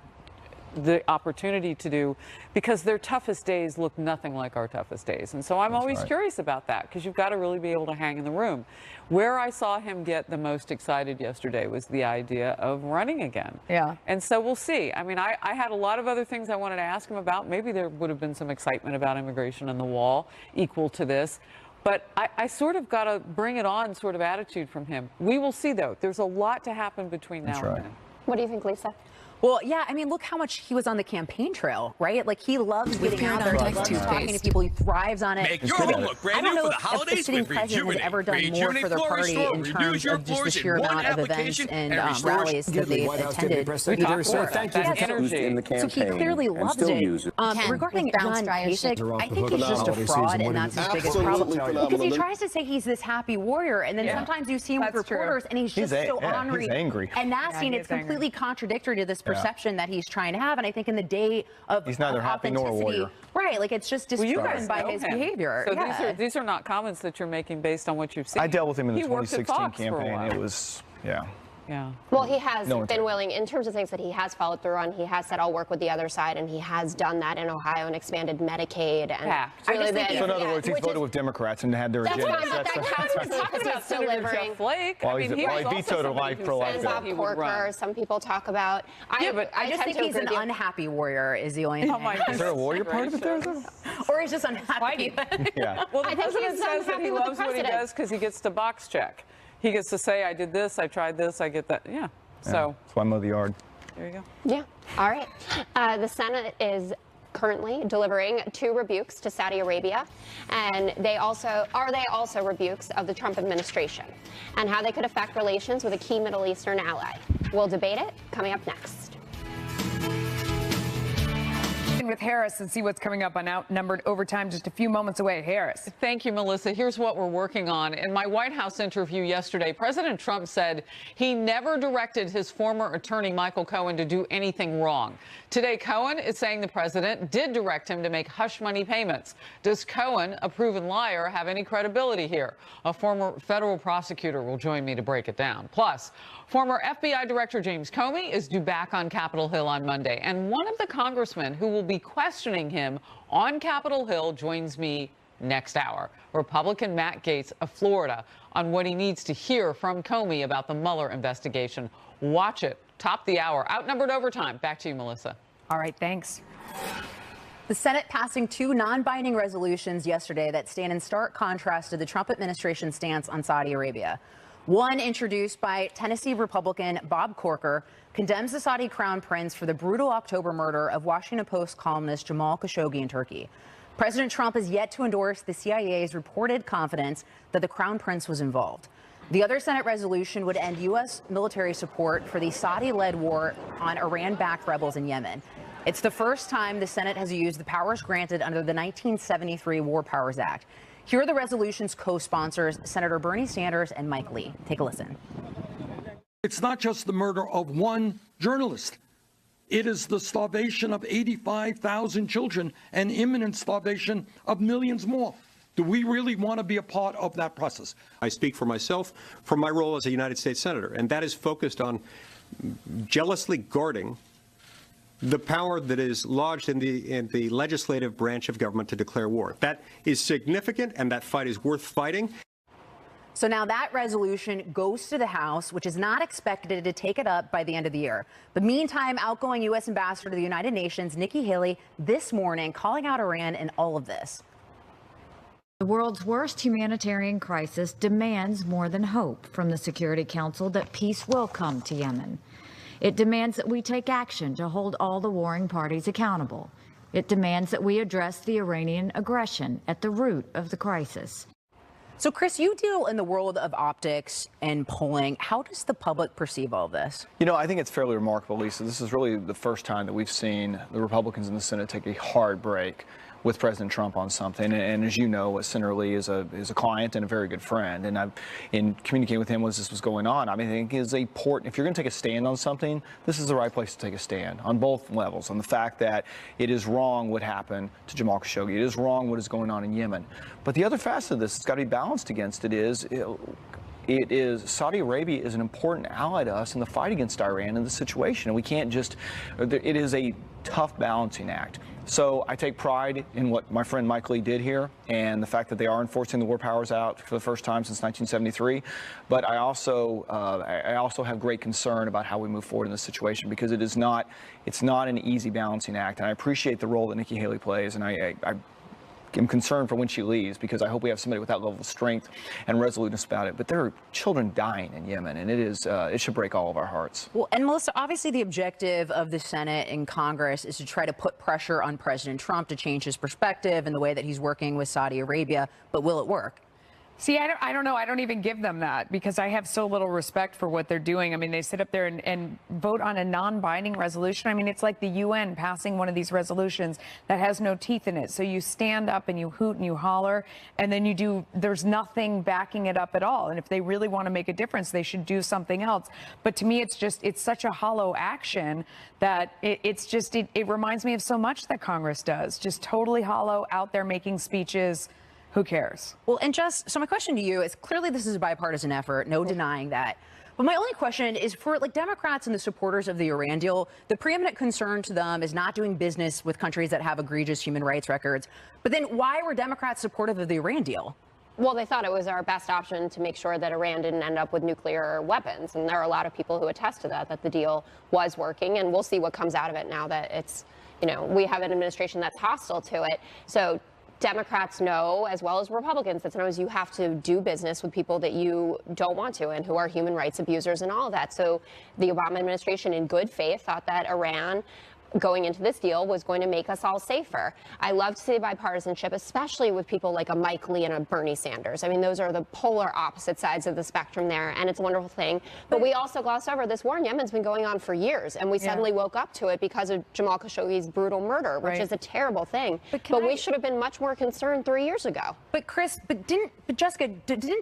the opportunity to do, because their toughest days look nothing like our toughest days. And so I'm always curious about that, because you've got to really be able to hang in the room. Where I saw him get the most excited yesterday was the idea of running again. Yeah. And so we'll see. I mean, I had a lot of other things I wanted to ask him about. Maybe there would have been some excitement about immigration and the wall equal to this. But I sort of got a bring it on sort of attitude from him. We will see, though. There's a lot to happen between now and then. What do you think, Lisa? Well, yeah, I mean, look how much he was on the campaign trail, right? Like, he loves getting out there, he loves talking to people, he thrives on it. Make your home look brand new for the holidays. The sitting president has ever done more for the party in terms of just the sheer amount of events and rallies that they've attended. So he clearly loves it. Regarding John Kasich, I think he's just a fraud, and that's his biggest problem. Because he tries to say he's this happy warrior, and then sometimes you see him with reporters, and he's just so ornery and nasty, and it's completely contradictory to this perception that he's trying to have. And I think in the day of he's neither happy nor a warrior. Right, like it's just disproven by his behavior. So these are not comments that you're making based on what you've seen. I dealt with him in the 2016 campaign. It was, Yeah. Well, he has been willing, in terms of things that he has followed through on. He has said, I'll work with the other side, and he has done that in Ohio and expanded Medicaid. And so in other words, he's voted with Democrats and had their agenda. That counts because he's delivering. Well, he vetoed a life pro-life bill. Some people talk about. But I just think he's an unhappy warrior is the only thing. Is there a warrior part of it there, though? Or he's just unhappy. Well, the president says that he loves what he does because he gets to box check. He gets to say, I did this, I tried this, I get that. Yeah. So that's why I mow the yard. There you go. Yeah. All right. The Senate is currently delivering 2 rebukes to Saudi Arabia, and are they also rebukes of the Trump administration and how they could affect relations with a key Middle Eastern ally. We'll debate it coming up next. With Harris and see what's coming up on Outnumbered Overtime just a few moments away. Harris. Thank you, Melissa. Here's what we're working on. In my White House interview yesterday, President Trump said he never directed his former attorney, Michael Cohen, to do anything wrong. Today, Cohen is saying the president did direct him to make hush money payments. Does Cohen, a proven liar, have any credibility here? A former federal prosecutor will join me to break it down. Plus, former FBI Director James Comey is due back on Capitol Hill on Monday, and one of the congressmen who will be questioning him on Capitol Hill joins me next hour. Republican Matt Gaetz of Florida on what he needs to hear from Comey about the Mueller investigation. Watch it. Top the hour. Outnumbered Overtime. Back to you, Melissa. All right, thanks. The Senate passing 2 non-binding resolutions yesterday that stand in stark contrast to the Trump administration's stance on Saudi Arabia. One, introduced by Tennessee Republican Bob Corker, condemns the Saudi crown prince for the brutal October murder of Washington Post columnist Jamal Khashoggi in Turkey. President Trump has yet to endorse the CIA's reported confidence that the Crown Prince was involved. The other Senate resolution would end U.S. military support for the Saudi-led war on Iran-backed rebels in Yemen. It's the first time the Senate has used the powers granted under the 1973 War Powers Act. Here are the resolution's co-sponsors, Senator Bernie Sanders and Mike Lee. Take a listen. It's not just the murder of one journalist. It is the starvation of 85,000 children and imminent starvation of millions more. Do we really want to be a part of that process? I speak for myself from my role as a United States Senator, and that is focused on jealously guarding the power that is lodged in the legislative branch of government to declare war. That is significant, and that fight is worth fighting. So now that resolution goes to the House, which is not expected to take it up by the end of the year. But meantime, outgoing U.S. Ambassador to the United Nations, Nikki Haley, this morning calling out Iran in all of this. The world's worst humanitarian crisis demands more than hope from the Security Council that peace will come to Yemen. It demands that we take action to hold all the warring parties accountable. It demands that we address the Iranian aggression at the root of the crisis. So, Chris, you deal in the world of optics and polling. How does the public perceive all this? You know, I think it's fairly remarkable, Lisa. This is really the first time that we've seen the Republicans in the Senate take a hard break with President Trump on something. And as you know, Senator Lee is a client and a very good friend. And I've in communicating with him as this was going on, I mean, I think it's important. If you're going to take a stand on something, this is the right place to take a stand on both levels. On the fact that it is wrong what happened to Jamal Khashoggi. It is wrong what is going on in Yemen. But the other facet of this that's got to be balanced against it is Saudi Arabia is an important ally to us in the fight against Iran in this situation. And we can't just, it is a tough balancing act. So I take pride in what my friend Mike Lee did here and the fact that they are enforcing the war powers out for the first time since 1973. But I also have great concern about how we move forward in this situation because it's not an easy balancing act. And I appreciate the role that Nikki Haley plays. And I'm concerned for when she leaves because I hope we have somebody with that level of strength and resoluteness about it. But there are children dying in Yemen, and it should break all of our hearts. Well, and Melissa, obviously the objective of the Senate and Congress is to try to put pressure on President Trump to change his perspective and the way that he's working with Saudi Arabia. But will it work? See, I don't know. I don't even give them that because I have so little respect for what they're doing. I mean, they sit up there and vote on a non-binding resolution. I mean, it's like the UN passing one of these resolutions that has no teeth in it. So you stand up and you hoot and you holler, and then there's nothing backing it up at all. And if they really want to make a difference, they should do something else. But to me, it's such a hollow action that it reminds me of so much that Congress does. Just totally hollow, out there making speeches. Who cares? Well, and so my question to you is, clearly this is a bipartisan effort, no denying that. But my only question is for Democrats and the supporters of the Iran deal, the preeminent concern to them is not doing business with countries that have egregious human rights records. But then why were Democrats supportive of the Iran deal? Well, they thought it was our best option to make sure that Iran didn't end up with nuclear weapons. And there are a lot of people who attest to that the deal was working. And we'll see what comes out of it now that it's, we have an administration that's hostile to it. So Democrats know, as well as Republicans, that sometimes you have to do business with people that you don't want to and who are human rights abusers and all of that. So the Obama administration, in good faith, thought that Iran going into this deal was going to make us all safer. I love to see bipartisanship, especially with people like a Mike Lee and a Bernie Sanders. I mean, those are the polar opposite sides of the spectrum there, and it's a wonderful thing. But we also gloss over this war in Yemen's been going on for years, and we suddenly woke up to it because of Jamal Khashoggi's brutal murder, which is a terrible thing. But we should have been much more concerned 3 years ago. But Chris, didn't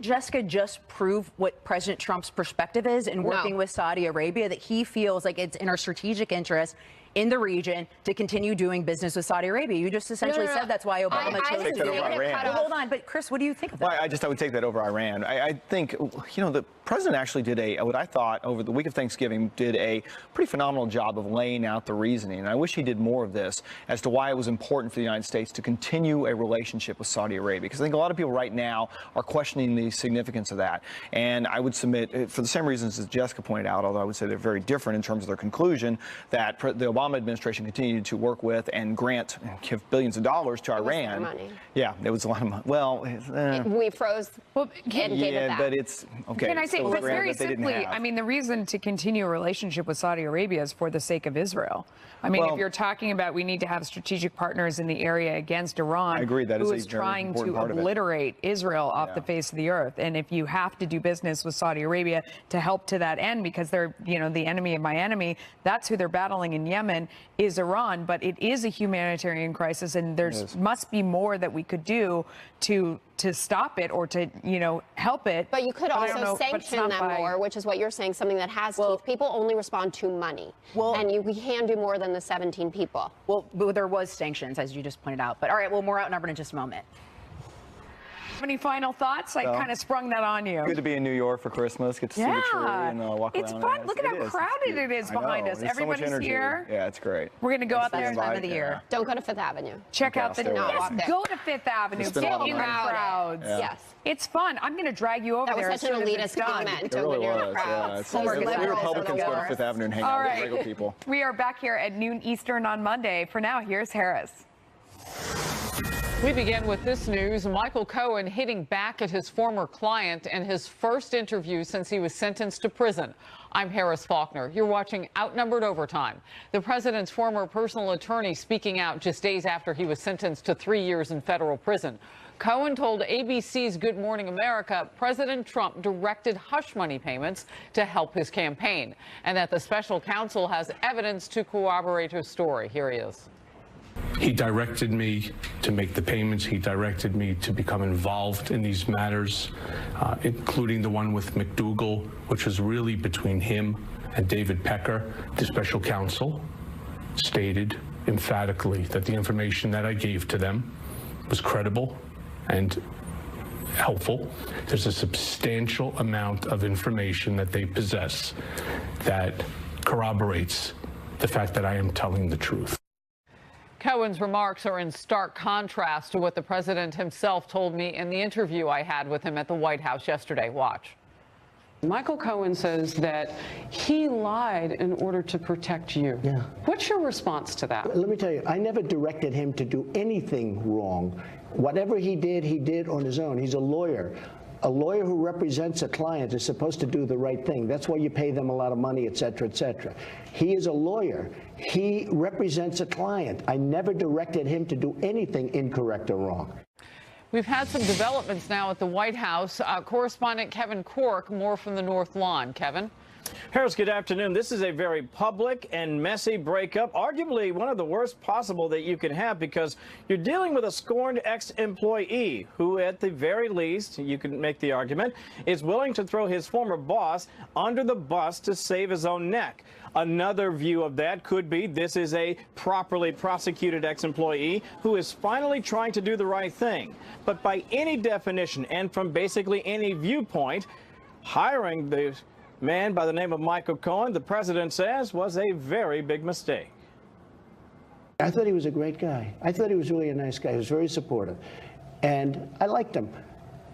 Jessica just prove what President Trump's perspective is in working with Saudi Arabia, that he feels like it's in our strategic interest in the region to continue doing business with Saudi Arabia? You just essentially said that's why Obama chose to do it. Hold on, but Chris, what do you think of that? Well, I would take that over Iran. I think, the president actually did what I thought over the week of Thanksgiving, did a pretty phenomenal job of laying out the reasoning. And I wish he did more of this as to why it was important for the United States to continue a relationship with Saudi Arabia. Because I think a lot of people right now are questioning the significance of that. And I would submit, for the same reasons as Jessica pointed out, although I would say they're very different in terms of their conclusion, that the Obama Obama administration continued to work with and grant and give billions of dollars to Iran. Money. Yeah, it was a lot of money. Well, we froze and gave it back. But it's okay. Can I say, but very simply, I mean, the reason to continue a relationship with Saudi Arabia is for the sake of Israel. I mean, if you're talking about we need to have strategic partners in the area against Iran, I agree, that who is is trying to obliterate Israel off the face of the earth. And if you have to do business with Saudi Arabia to help to that end, because they're, you know, the enemy of my enemy, that's who they're battling in Yemen, is Iran. But it is a humanitarian crisis, and there's must be more that we could do to stop it or to, you know, help it. But you could also sanction them more, which is what you're saying, something that has teeth. People only respond to money. And we can do more than the 17 people. Well, there was sanctions, as you just pointed out. But all right, well, more Outnumbered in just a moment. Any final thoughts? I kind of sprung that on you. Good to be in New York for Christmas. Get to see the tree and walk around. It's fun. Look at how crowded it is behind us. Everybody's here. Yeah, it's great. We're going to go out there time of the year. Don't go to Fifth Avenue. Check out the go to Fifth Avenue. Get in the crowds. Yes. It's fun. I'm going to drag you over there. That was such an elitist comment. It really was. We Republicans go to Fifth Avenue and hang out with regular people. We are back here at noon Eastern on Monday. For now, here's Harris. We begin with this news. Michael Cohen hitting back at his former client in his first interview since he was sentenced to prison. I'm Harris Faulkner. You're watching Outnumbered Overtime. The president's former personal attorney speaking out just days after he was sentenced to 3 years in federal prison. Cohen told ABC's Good Morning America President Trump directed hush money payments to help his campaign, and that the special counsel has evidence to corroborate his story. Here he is. He directed me to make the payments. He directed me to become involved in these matters, including the one with McDougal, which was really between him and David Pecker. The special counsel stated emphatically that the information that I gave to them was credible and helpful. There's a substantial amount of information that they possess that corroborates the fact that I am telling the truth. Cohen's remarks are in stark contrast to what the president himself told me in the interview I had with him at the White House yesterday. Watch. Michael Cohen says that he lied in order to protect you. Yeah. What's your response to that? Let me tell you, I never directed him to do anything wrong. Whatever he did on his own. He's a lawyer. A lawyer who represents a client is supposed to do the right thing. That's why you pay them a lot of money, et cetera, et cetera. He is a lawyer. He represents a client. I never directed him to do anything incorrect or wrong. We've had some developments now at the White House. Correspondent Kevin Cork, more from the North Lawn. Kevin. Harris, good afternoon. This is a very public and messy breakup, arguably one of the worst possible that you can have, because you're dealing with a scorned ex-employee who, at the very least, you can make the argument, is willing to throw his former boss under the bus to save his own neck. Another view of that could be this is a properly prosecuted ex-employee who is finally trying to do the right thing. But by any definition and from basically any viewpoint, hiring the man by the name of Michael Cohen, the president says, was a very big mistake. I thought he was a great guy. I thought he was really a nice guy. He was very supportive. And I liked him.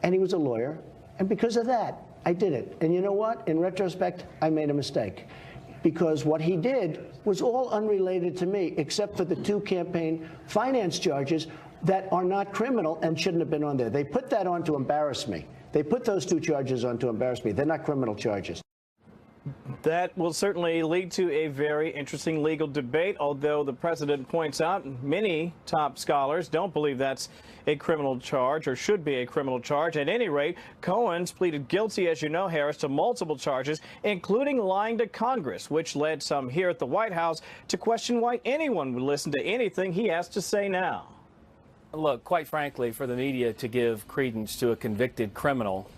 And he was a lawyer. And because of that, I did it. And you know what? In retrospect, I made a mistake. Because what he did was all unrelated to me, except for the 2 campaign finance charges that are not criminal and shouldn't have been on there. They put that on to embarrass me. They put those 2 charges on to embarrass me. They're not criminal charges. That will certainly lead to a very interesting legal debate, although the president points out many top scholars don't believe that's a criminal charge or should be a criminal charge. At any rate, Cohen's pleaded guilty, as you know, Harris, to multiple charges, including lying to Congress, which led some here at the White House to question why anyone would listen to anything he has to say now. Look, quite frankly, for the media to give credence to a convicted criminal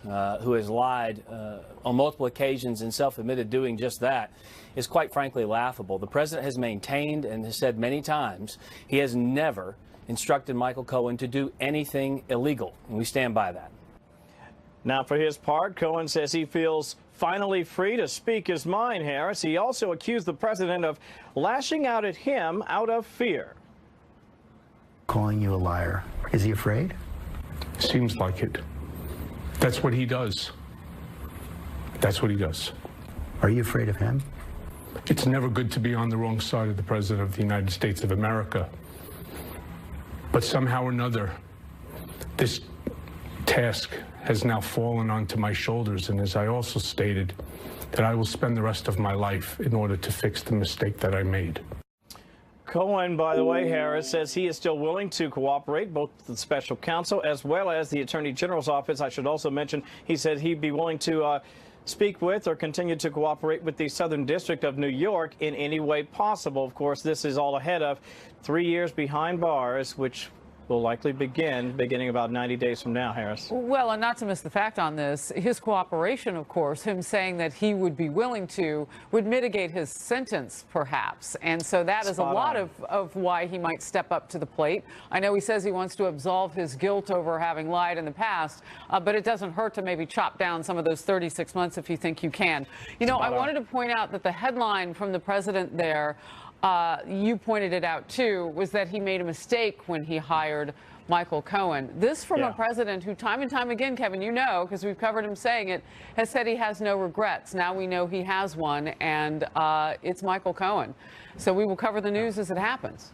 who has lied on multiple occasions and self-admitted doing just that is quite frankly laughable. The president has maintained and has said many times he has never instructed Michael Cohen to do anything illegal, and we stand by that. Now, for his part, Cohen says he feels finally free to speak his mind, Harris. He also accused the president of lashing out at him out of fear. Calling you a liar. Is he afraid? Seems like it. That's what he does. That's what he does. Are you afraid of him? It's never good to be on the wrong side of the President of the United States of America. But somehow or another, this task has now fallen onto my shoulders. And as I also stated, that I will spend the rest of my life in order to fix the mistake that I made. Cohen, by the way, Harris, says he is still willing to cooperate, both the special counsel as well as the Attorney General's office. I should also mention he said he'd be willing to speak with or continue to cooperate with the Southern District of New York in any way possible. Of course, this is all ahead of 3 years behind bars, which will likely beginning about 90 days from now, Harris. Well, and not to miss the fact on this, his cooperation, of course, him saying that he would be willing to, would mitigate his sentence, perhaps. And so that is a lot of why he might step up to the plate. I know he says he wants to absolve his guilt over having lied in the past, but it doesn't hurt to maybe chop down some of those 36 months if you think you can. You know, I wanted to point out that the headline from the president there, you pointed it out too, was that he made a mistake when he hired Michael Cohen. This from a president who time and time again, Kevin, you know, because we've covered him saying it, has said he has no regrets. Now we know he has one, and it's Michael Cohen. So we will cover the news as it happens.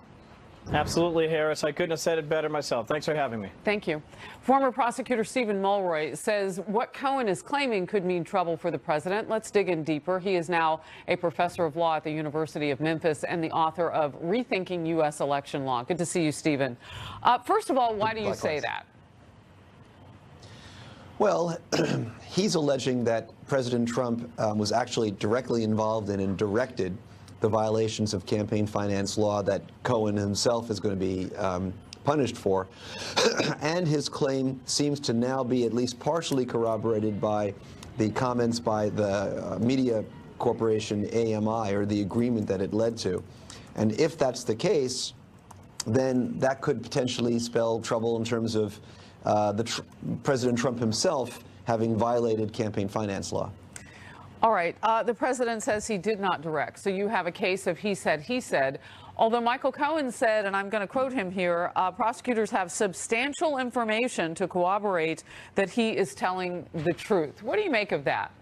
Absolutely, Harris. I couldn't have said it better myself. Thanks for having me. Thank you. Former prosecutor Stephen Mulroy says what Cohen is claiming could mean trouble for the president. Let's dig in deeper. He is now a professor of law at the University of Memphis and the author of Rethinking U.S. Election Law. Good to see you, Stephen. First of all, why do you say that? Well, he's alleging that President Trump was actually directly involved in and directed the violations of campaign finance law that Cohen himself is going to be punished for. And his claim seems to now be at least partially corroborated by the comments by the media corporation AMI, or the agreement that it led to. And if that's the case, then that could potentially spell trouble in terms of President Trump himself having violated campaign finance law. All right. The president says he did not direct. So you have a case of he said. Although Michael Cohen said, and I'm going to quote him here, prosecutors have substantial information to corroborate that he is telling the truth. What do you make of that?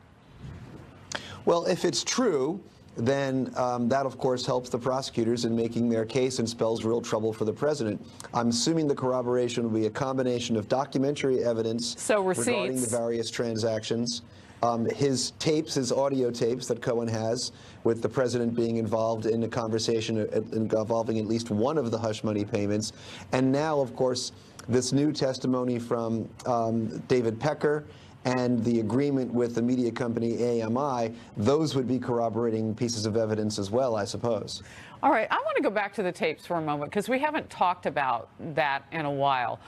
Well, if it's true, then that, of course, helps the prosecutors in making their case and spells real trouble for the president. I'm assuming the corroboration will be a combination of documentary evidence regarding the various transactions. His tapes, his audio tapes that Cohen has with the president being involved in a conversation involving at least one of the hush money payments. And now, of course, this new testimony from David Pecker and the agreement with the media company AMI, those would be corroborating pieces of evidence as well, I suppose. All right, I want to go back to the tapes for a moment because we haven't talked about that in a while.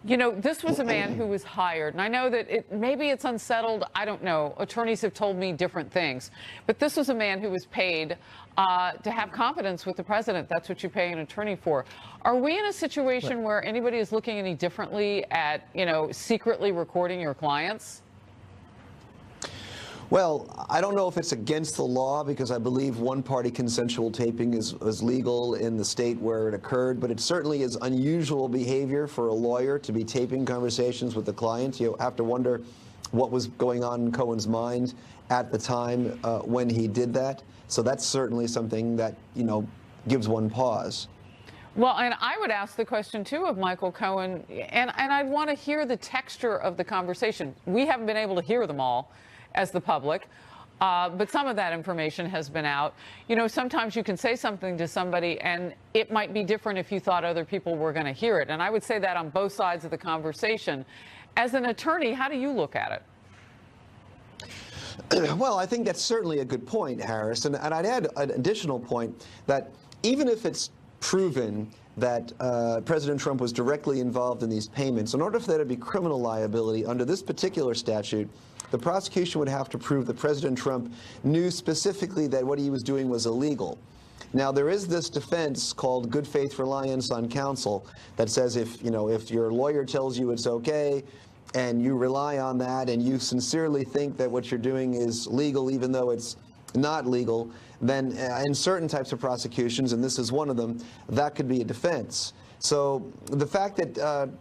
You know, this was a man who was hired, and I know that maybe it's unsettled. I don't know. Attorneys have told me different things. But this was a man who was paid to have confidence with the president. That's what you pay an attorney for. Are we in a situation where anybody is looking any differently at, you know, secretly recording your clients? Well, I don't know if it's against the law, because I believe one-party consensual taping is legal in the state where it occurred, but it certainly is unusual behavior for a lawyer to be taping conversations with the client. You have to wonder what was going on in Cohen's mind at the time when he did that. So that's certainly something that, you know, gives one pause. Well, and I would ask the question, too, of Michael Cohen, and I'd want to hear the texture of the conversation. We haven't been able to hear them all as the public, but some of that information has been out. You know, sometimes you can say something to somebody and it might be different if you thought other people were going to hear it. And I would say that on both sides of the conversation. As an attorney, how do you look at it? Well, I think that's certainly a good point, Harris. And I'd add an additional point that even if it's proven that President Trump was directly involved in these payments, in order for there to be criminal liability under this particular statute, the prosecution would have to prove that President Trump knew specifically that what he was doing was illegal. Now, there is this defense called good faith reliance on counsel that says if your lawyer tells you it's okay and you rely on that and you sincerely think that what you're doing is legal even though it's not legal, then in certain types of prosecutions, and this is one of them, that could be a defense. So the fact that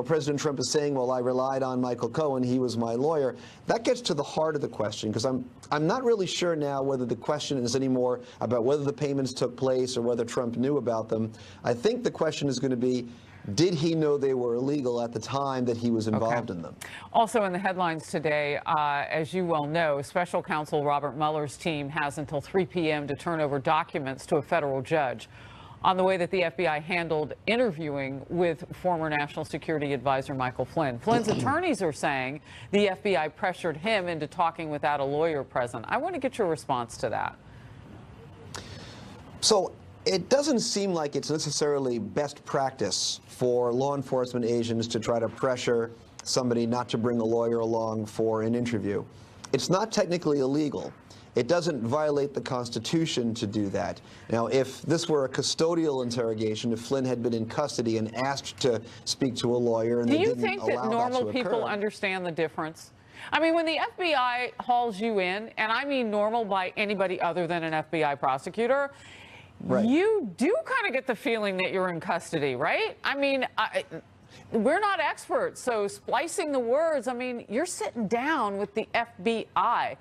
President Trump is saying, well, I relied on Michael Cohen, he was my lawyer. That gets to the heart of the question, because I'm not really sure now whether the question is anymore about whether the payments took place or whether Trump knew about them. I think the question is going to be, did he know they were illegal at the time that he was involved in them? Also in the headlines today, as you well know, special counsel Robert Mueller's team has until 3 p.m. to turn over documents to a federal judge on the way that the FBI handled interviewing with former National Security Advisor Michael Flynn. Flynn's attorneys are saying the FBI pressured him into talking without a lawyer present. I want to get your response to that. So it doesn't seem like it's necessarily best practice for law enforcement agents to try to pressure somebody not to bring a lawyer along for an interview. It's not technically illegal. It doesn't violate the Constitution to do that. Now, if this were a custodial interrogation, if Flynn had been in custody and asked to speak to a lawyer and do they you didn't think that allow normal that to people occur, understand the difference? I mean, when the FBI hauls you in, and I mean normal by anybody other than an FBI prosecutor, right, you do kind of get the feeling that you're in custody, right? I mean, we're not experts, so splicing the words, I mean, you're sitting down with the FBI.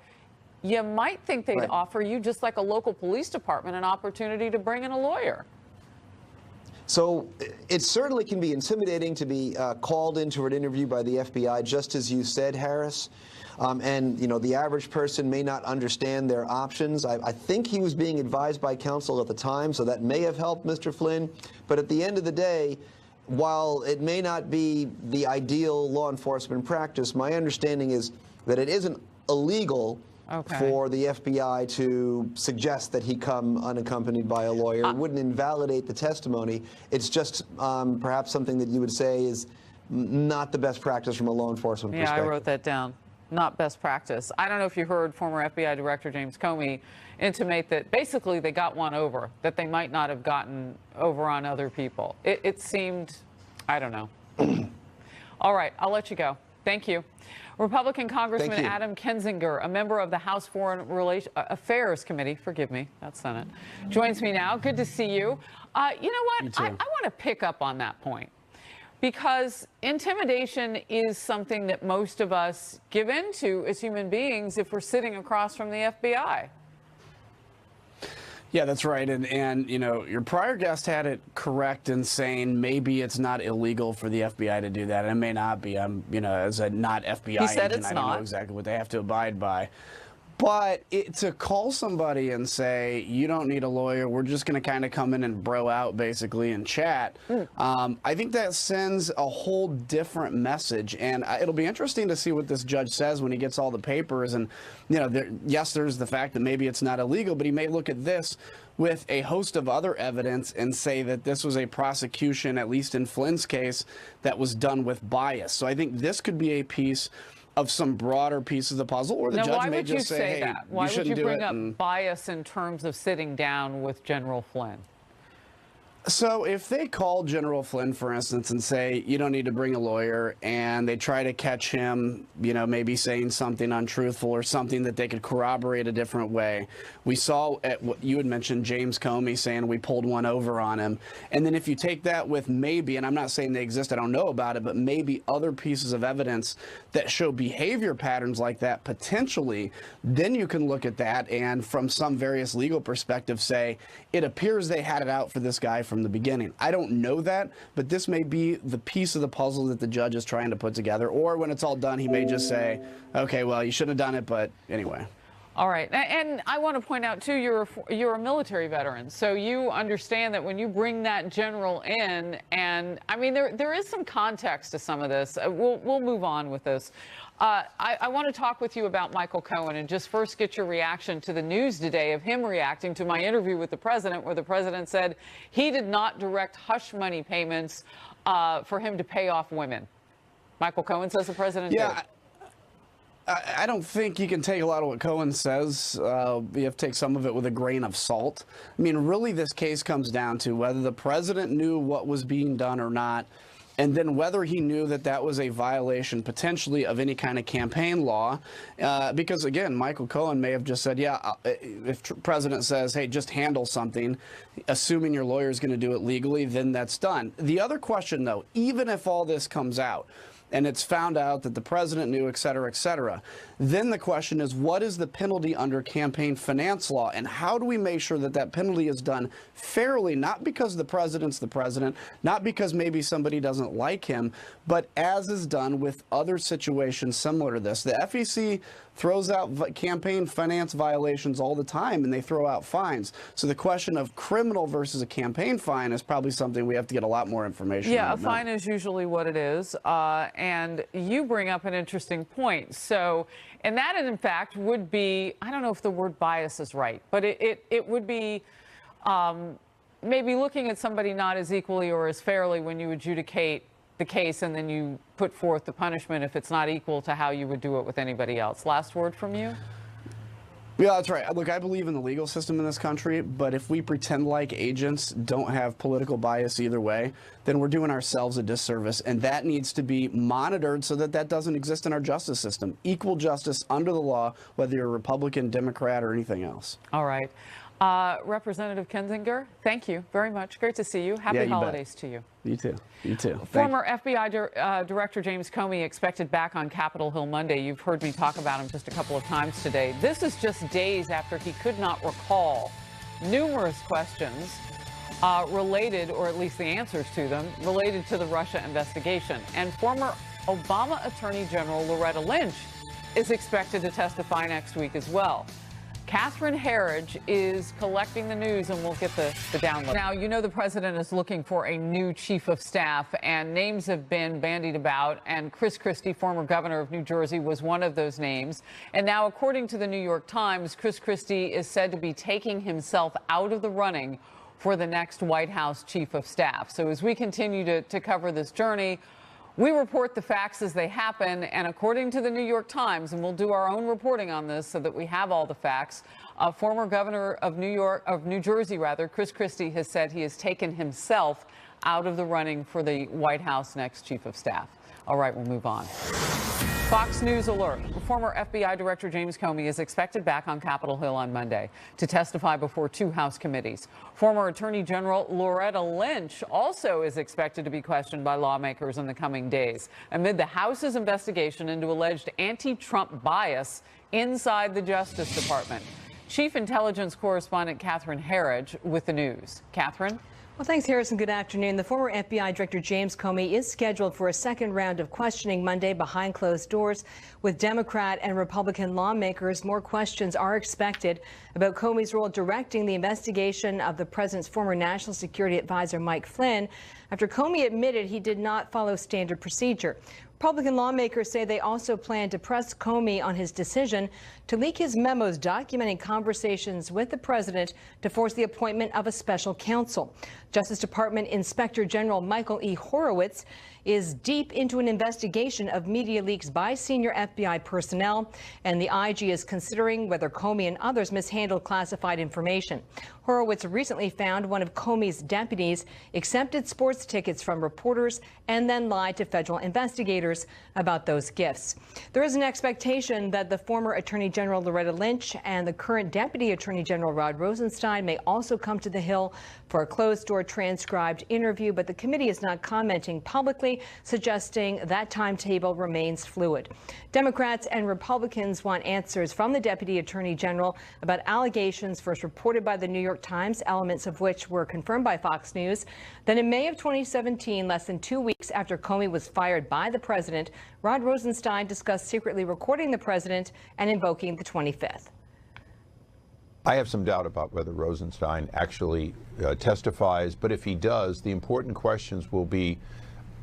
You might think they'd offer you, just like a local police department, an opportunity to bring in a lawyer. So it certainly can be intimidating to be called into an interview by the FBI, just as you said, Harris. And, the average person may not understand their options. I think he was being advised by counsel at the time, so that may have helped Mr. Flynn. But at the end of the day, while it may not be the ideal law enforcement practice, my understanding is that it isn't illegal for the FBI to suggest that he come unaccompanied by a lawyer. It wouldn't invalidate the testimony. It's just perhaps something that you would say is not the best practice from a law enforcement perspective. Yeah, I wrote that down. Not best practice. I don't know if you heard former FBI Director James Comey intimate that basically they got one over, that they might not have gotten over on other people. It seemed, I don't know. All right, I'll let you go. Thank you. Republican Congressman Adam Kinzinger, a member of the House Foreign Affairs Committee, forgive me, that's Senate, joins me now. Good to see you. You know what? I want to pick up on that point, because intimidation is something that most of us give into as human beings if we're sitting across from the FBI. Yeah, that's right. And your prior guest had it correct in saying maybe it's not illegal for the FBI to do that. And it may not be. I'm, as a not FBI he said agent, it's I don't know exactly what they have to abide by. But to call somebody and say, you don't need a lawyer, we're just going to kind of come in and bro out basically and chat, I think that sends a whole different message. And it'll be interesting to see what this judge says when he gets all the papers. And, yes, there's the fact that maybe it's not illegal, but he may look at this with a host of other evidence and say that this was a prosecution, at least in Flynn's case, that was done with bias. So I think this could be a piece of some broader piece of the puzzle, or the judge may just say, hey, why would you bring up and bias in terms of sitting down with General Flynn? So if they call General Flynn, for instance, and say, you don't need to bring a lawyer, and they try to catch him, maybe saying something untruthful or something that they could corroborate a different way. We saw at what you had mentioned, James Comey saying we pulled one over on him. And then if you take that with maybe, and I'm not saying they exist, I don't know about it, but maybe other pieces of evidence that show behavior patterns like that potentially, then you can look at that and from some various legal perspective say, it appears they had it out for this guy from the beginning. I don't know that, but this may be the piece of the puzzle that the judge is trying to put together. Or when it's all done, he may just say, okay, well, you shouldn't have done it, but anyway. All right. And I want to point out, too, you're a military veteran, so you understand that when you bring that general in, and I mean, there is some context to some of this. We'll move on with this. I want to talk with you about Michael Cohen and just first get your reaction to the news today of him reacting to my interview with the president, where the president said he did not direct hush money payments for him to pay off women. Michael Cohen says the president did. I don't think you can take a lot of what Cohen says. You have to take some of it with a grain of salt. I mean, really, this case comes down to whether the president knew what was being done or not. and then whether he knew that that was a violation potentially of any kind of campaign law, because again, Michael Cohen may have just said, yeah, if president says, hey, just handle something, assuming your lawyer is going to do it legally, then that's done. The other question, though, even if all this comes out, and it's found out that the president knew, et cetera, then the question is, what is the penalty under campaign finance law, and how do we make sure that that penalty is done fairly, not because the president's the president, not because maybe somebody doesn't like him, but as is done with other situations similar to this. The FEC throws out campaign finance violations all the time, and they throw out fines. So the question of criminal versus a campaign fine is probably something we have to get a lot more information on. Yeah, a fine is usually what it is. And you bring up an interesting point. So, and that in fact would be, I don't know if the word bias is right, but it would be maybe looking at somebody not as equally or as fairly when you adjudicate the case and then you put forth the punishment if it's not equal to how you would do it with anybody else. Last word from you? Yeah, that's right. Look, I believe in the legal system in this country, but if we pretend like agents don't have political bias either way, then we're doing ourselves a disservice, and that needs to be monitored so that that doesn't exist in our justice system. Equal justice under the law, whether you're a Republican, Democrat, or anything else. All right. Representative Kinzinger, thank you very much. Great to see you. Happy holidays to you. You too. You too. Former FBI Director James Comey expected back on Capitol Hill Monday. You've heard me talk about him just a couple of times today. This is just days after he could not recall numerous questions related, or at least the answers to them, related to the Russia investigation. And former Obama Attorney General Loretta Lynch is expected to testify next week as well. Catherine Herridge is collecting the news, and we'll get the download. Now, you know the president is looking for a new chief of staff, and names have been bandied about, and Chris Christie, former governor of New Jersey, was one of those names. And now, according to the New York Times, Chris Christie is said to be taking himself out of the running for the next White House chief of staff. So as we continue to cover this journey, we report the facts as they happen, and according to the New York Times, and we'll do our own reporting on this so that we have all the facts, former governor of New Jersey, Chris Christie, has said he has taken himself out of the running for the White House next chief of staff. All right, we'll move on. Fox News alert. Former FBI Director James Comey is expected back on Capitol Hill on Monday to testify before two House committees. Former Attorney General Loretta Lynch also is expected to be questioned by lawmakers in the coming days amid the House's investigation into alleged anti-Trump bias inside the Justice Department. Chief Intelligence Correspondent Catherine Herridge with the news. Catherine? Well, thanks, Harrison. Good afternoon. The former FBI Director James Comey is scheduled for a second round of questioning Monday behind closed doors with Democrat and Republican lawmakers. More questions are expected about Comey's role directing the investigation of the president's former national security advisor, Mike Flynn, after Comey admitted he did not follow standard procedure. Republican lawmakers say they also plan to press Comey on his decision to leak his memos documenting conversations with the president to force the appointment of a special counsel. Justice Department Inspector General Michael E. Horowitz is deep into an investigation of media leaks by senior FBI personnel, and the IG is considering whether Comey and others mishandled classified information. Horowitz recently found one of Comey's deputies accepted sports tickets from reporters and then lied to federal investigators about those gifts. There is an expectation that the former Attorney General Loretta Lynch and the current Deputy Attorney General Rod Rosenstein may also come to the Hill for a closed-door transcribed interview, but the committee is not commenting publicly, suggesting that timetable remains fluid. Democrats and Republicans want answers from the Deputy Attorney General about allegations first reported by the New York Times, elements of which were confirmed by Fox News. Then in May of 2017, less than 2 weeks after Comey was fired by the president, Rod Rosenstein discussed secretly recording the president and invoking the 25th. I have some doubt about whether Rosenstein actually testifies, but if he does, the important questions will be,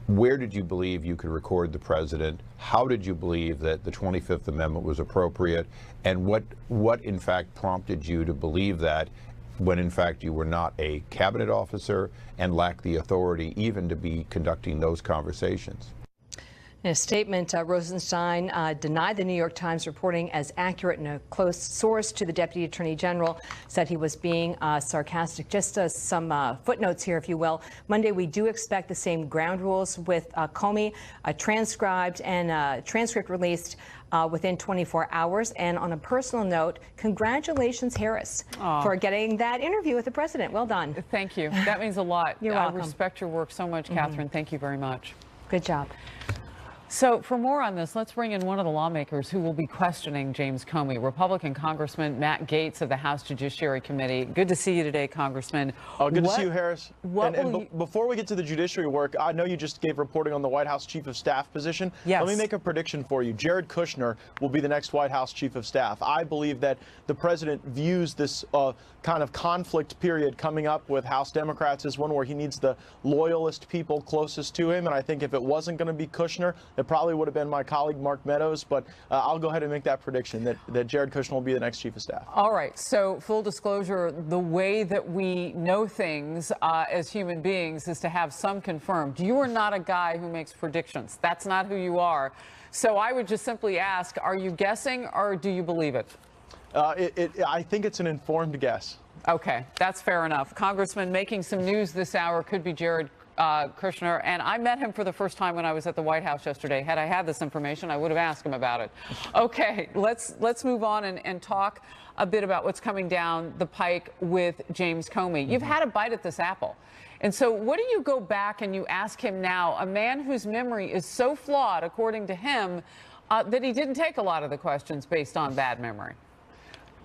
where did you believe you could record the president? How did you believe that the 25th Amendment was appropriate? And what in fact prompted you to believe that, when in fact you were not a cabinet officer and lacked the authority even to be conducting those conversations? In a statement, Rosenstein denied the New York Times reporting as accurate, and a close source to the Deputy Attorney General said he was being sarcastic. Just some footnotes here, if you will. Monday, we do expect the same ground rules with Comey, transcribed and transcript released within 24 hours. And on a personal note, congratulations, Harris, for getting that interview with the president. Well done. Thank you. That means a lot. You're welcome. I respect your work so much, Catherine. Thank you very much. Good job. So for more on this, let's bring in one of the lawmakers who will be questioning James Comey, Republican Congressman Matt Gaetz of the House Judiciary Committee. Good to see you today, Congressman. Good to see you, Harris. Before we get to the judiciary work, I know you just gave reporting on the White House Chief of Staff position. Yes. Let me make a prediction for you. Jared Kushner will be the next White House Chief of Staff. I believe that the president views this kind of conflict period coming up with House Democrats as one where he needs the loyalist people closest to him. And I think if it wasn't going to be Kushner, it probably would have been my colleague Mark Meadows. But I'll go ahead and make that prediction that Jared Kushner will be the next Chief of Staff. All right. So full disclosure, the way that we know things as human beings is to have some confirmed. You are not a guy who makes predictions. That's not who you are. So I would just simply ask, are you guessing or do you believe it? I think it's an informed guess. Okay, that's fair enough. Congressman, making some news this hour could be Jared Kushner, and I met him for the first time when I was at the White House yesterday. Had I had this information, I would have asked him about it. Okay, let's move on and talk a bit about what's coming down the pike with James Comey. You've had a bite at this apple. And so what do you go back and you ask him now, a man whose memory is so flawed, according to him, that he didn't take a lot of the questions based on bad memory?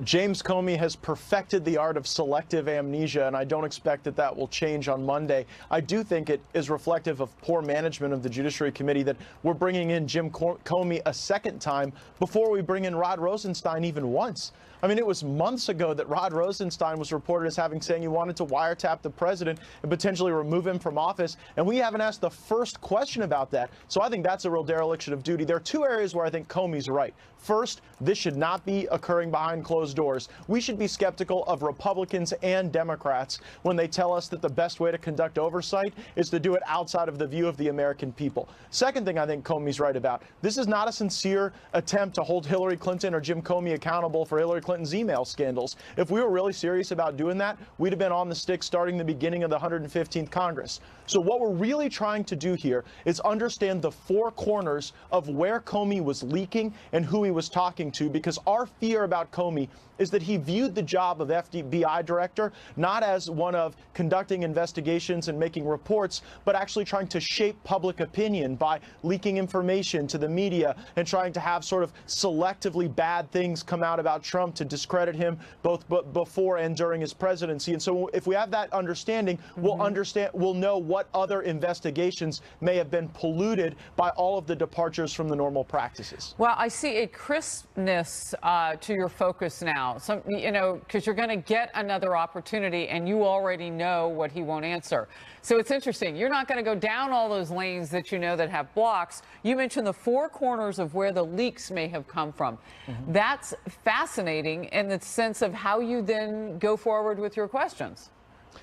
James Comey has perfected the art of selective amnesia, and I don't expect that will change on Monday. I do think it is reflective of poor management of the Judiciary Committee that we're bringing in Jim Comey a second time before we bring in Rod Rosenstein even once. I mean, it was months ago that Rod Rosenstein was reported as saying he wanted to wiretap the president and potentially remove him from office, and we haven't asked the first question about that. So I think that's a real dereliction of duty. There are two areas where I think Comey's right. First, this should not be occurring behind closed doors. We should be skeptical of Republicans and Democrats when they tell us that the best way to conduct oversight is to do it outside of the view of the American people. Second thing I think Comey's right about, this is not a sincere attempt to hold Hillary Clinton or Jim Comey accountable for Hillary Clinton's email scandals. If we were really serious about doing that, we'd have been on the stick starting the beginning of the 115th Congress. So what we're really trying to do here is understand the four corners of where Comey was leaking and who he was talking to, because our fear about Comey is that he viewed the job of FBI director not as one of conducting investigations and making reports, but actually trying to shape public opinion by leaking information to the media and trying to have sort of selectively bad things come out about Trump to discredit him both before and during his presidency. And so if we have that understanding, we'll know what other investigations may have been polluted by all of the departures from the normal practices. Well, I see a crispness to your focus now. Because you're going to get another opportunity and you already know what he won't answer. So it's interesting. You're not going to go down all those lanes that you know that have blocks. You mentioned the four corners of where the leaks may have come from. That's fascinating in the sense of how you then go forward with your questions.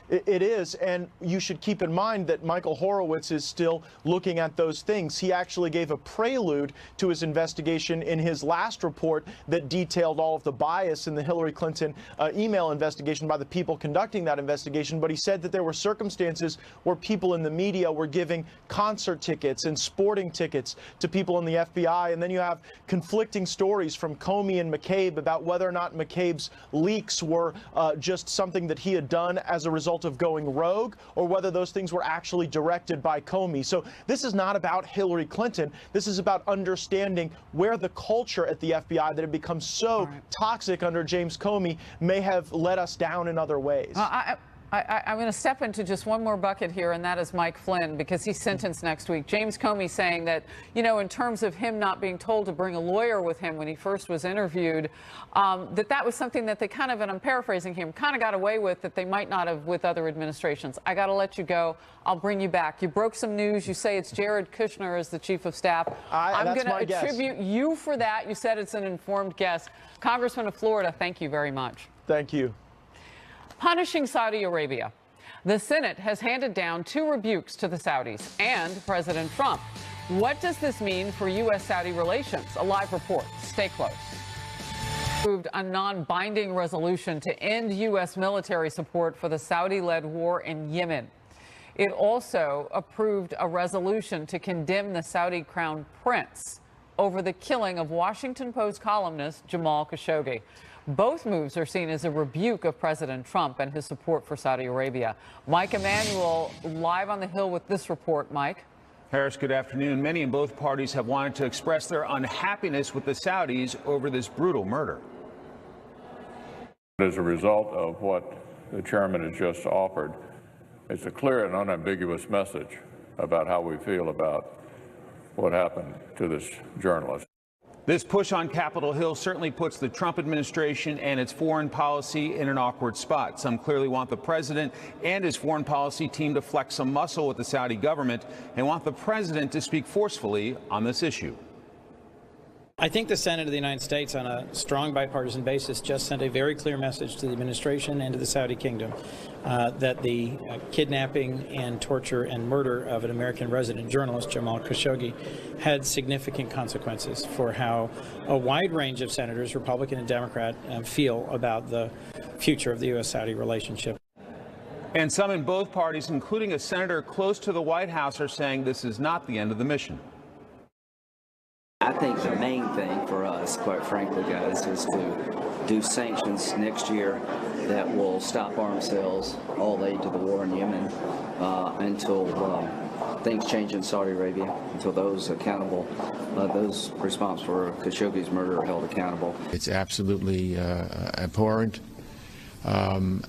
It is, and you should keep in mind that Michael Horowitz is still looking at those things. He actually gave a prelude to his investigation in his last report that detailed all of the bias in the Hillary Clinton email investigation by the people conducting that investigation. But he said that there were circumstances where people in the media were giving concert tickets and sporting tickets to people in the FBI. And then you have conflicting stories from Comey and McCabe about whether or not McCabe's leaks were just something that he had done as a result of going rogue, or whether those things were actually directed by Comey. So this is not about Hillary Clinton. This is about understanding where the culture at the FBI that had become so toxic under James Comey may have let us down in other ways. I'm going to step into just one more bucket here, and that is Mike Flynn, because he's sentenced next week. James Comey saying that, in terms of him not being told to bring a lawyer with him when he first was interviewed, that was something that they kind of, and I'm paraphrasing him, kind of got away with that they might not have with other administrations. I got to let you go. I'll bring you back. You broke some news. You say it's Jared Kushner as the chief of staff. I'm going to attribute you for that. You said it's an informed guess. Congressman of Florida, thank you very much. Thank you. Punishing Saudi Arabia. The Senate has handed down 2 rebukes to the Saudis and President Trump. What does this mean for U.S.-Saudi relations? A live report. Stay close. Approved a non-binding resolution to end U.S. military support for the Saudi-led war in Yemen. It also approved a resolution to condemn the Saudi crown prince over the killing of Washington Post columnist Jamal Khashoggi. Both moves are seen as a rebuke of President Trump and his support for Saudi Arabia. Mike Emanuel live on the Hill with this report. Mike. Harris, good afternoon. Many in both parties have wanted to express their unhappiness with the Saudis over this brutal murder. As a result of what the chairman has just offered, it's a clear and unambiguous message about how we feel about what happened to this journalist. This push on Capitol Hill certainly puts the Trump administration and its foreign policy in an awkward spot. Some clearly want the president and his foreign policy team to flex some muscle with the Saudi government and want the president to speak forcefully on this issue. I think the Senate of the United States, on a strong bipartisan basis, just sent a very clear message to the administration and to the Saudi kingdom that the kidnapping and torture and murder of an American resident journalist, Jamal Khashoggi, had significant consequences for how a wide range of senators, Republican and Democrat, feel about the future of the U.S.-Saudi relationship. And some in both parties, including a senator close to the White House, are saying this is not the end of the mission. I think the main thing for us, quite frankly, guys, is to do sanctions next year that will stop arms sales, all aid to the war in Yemen, until things change in Saudi Arabia, until those accountable, those responsible for Khashoggi's murder are held accountable. It's absolutely abhorrent, and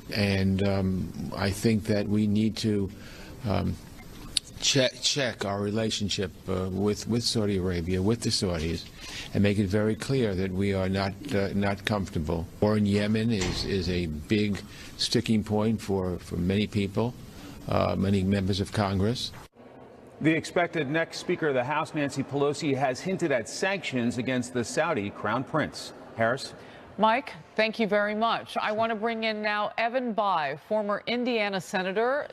I think that we need to check our relationship with Saudi Arabia, with the Saudis, and make it very clear that we are not comfortable. War in Yemen is a big sticking point for many people, many members of Congress. The expected next Speaker of the House, Nancy Pelosi, has hinted at sanctions against the Saudi crown prince. Harris? Mike, thank you very much. I want to bring in now Evan Bayh, former Indiana senator.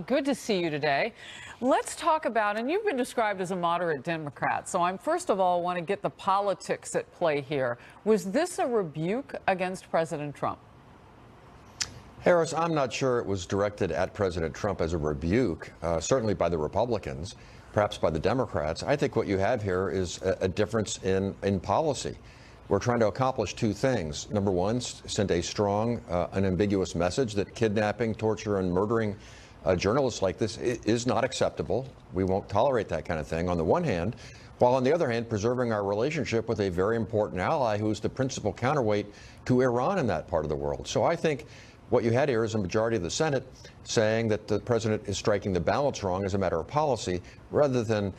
Good to see you today. Let's talk about, and you've been described as a moderate Democrat, so I first of all want to get the politics at play here. Was this a rebuke against President Trump? Harris, I'm not sure it was directed at President Trump as a rebuke, certainly by the Republicans, perhaps by the Democrats. I think what you have here is a difference in policy. We're trying to accomplish two things. Number one, send a strong, unambiguous message that kidnapping, torture, and murdering journalists like this is not acceptable. We won't tolerate that kind of thing on the one hand, while on the other hand, preserving our relationship with a very important ally who is the principal counterweight to Iran in that part of the world. So I think what you had here is a majority of the Senate saying that the president is striking the balance wrong as a matter of policy, rather than,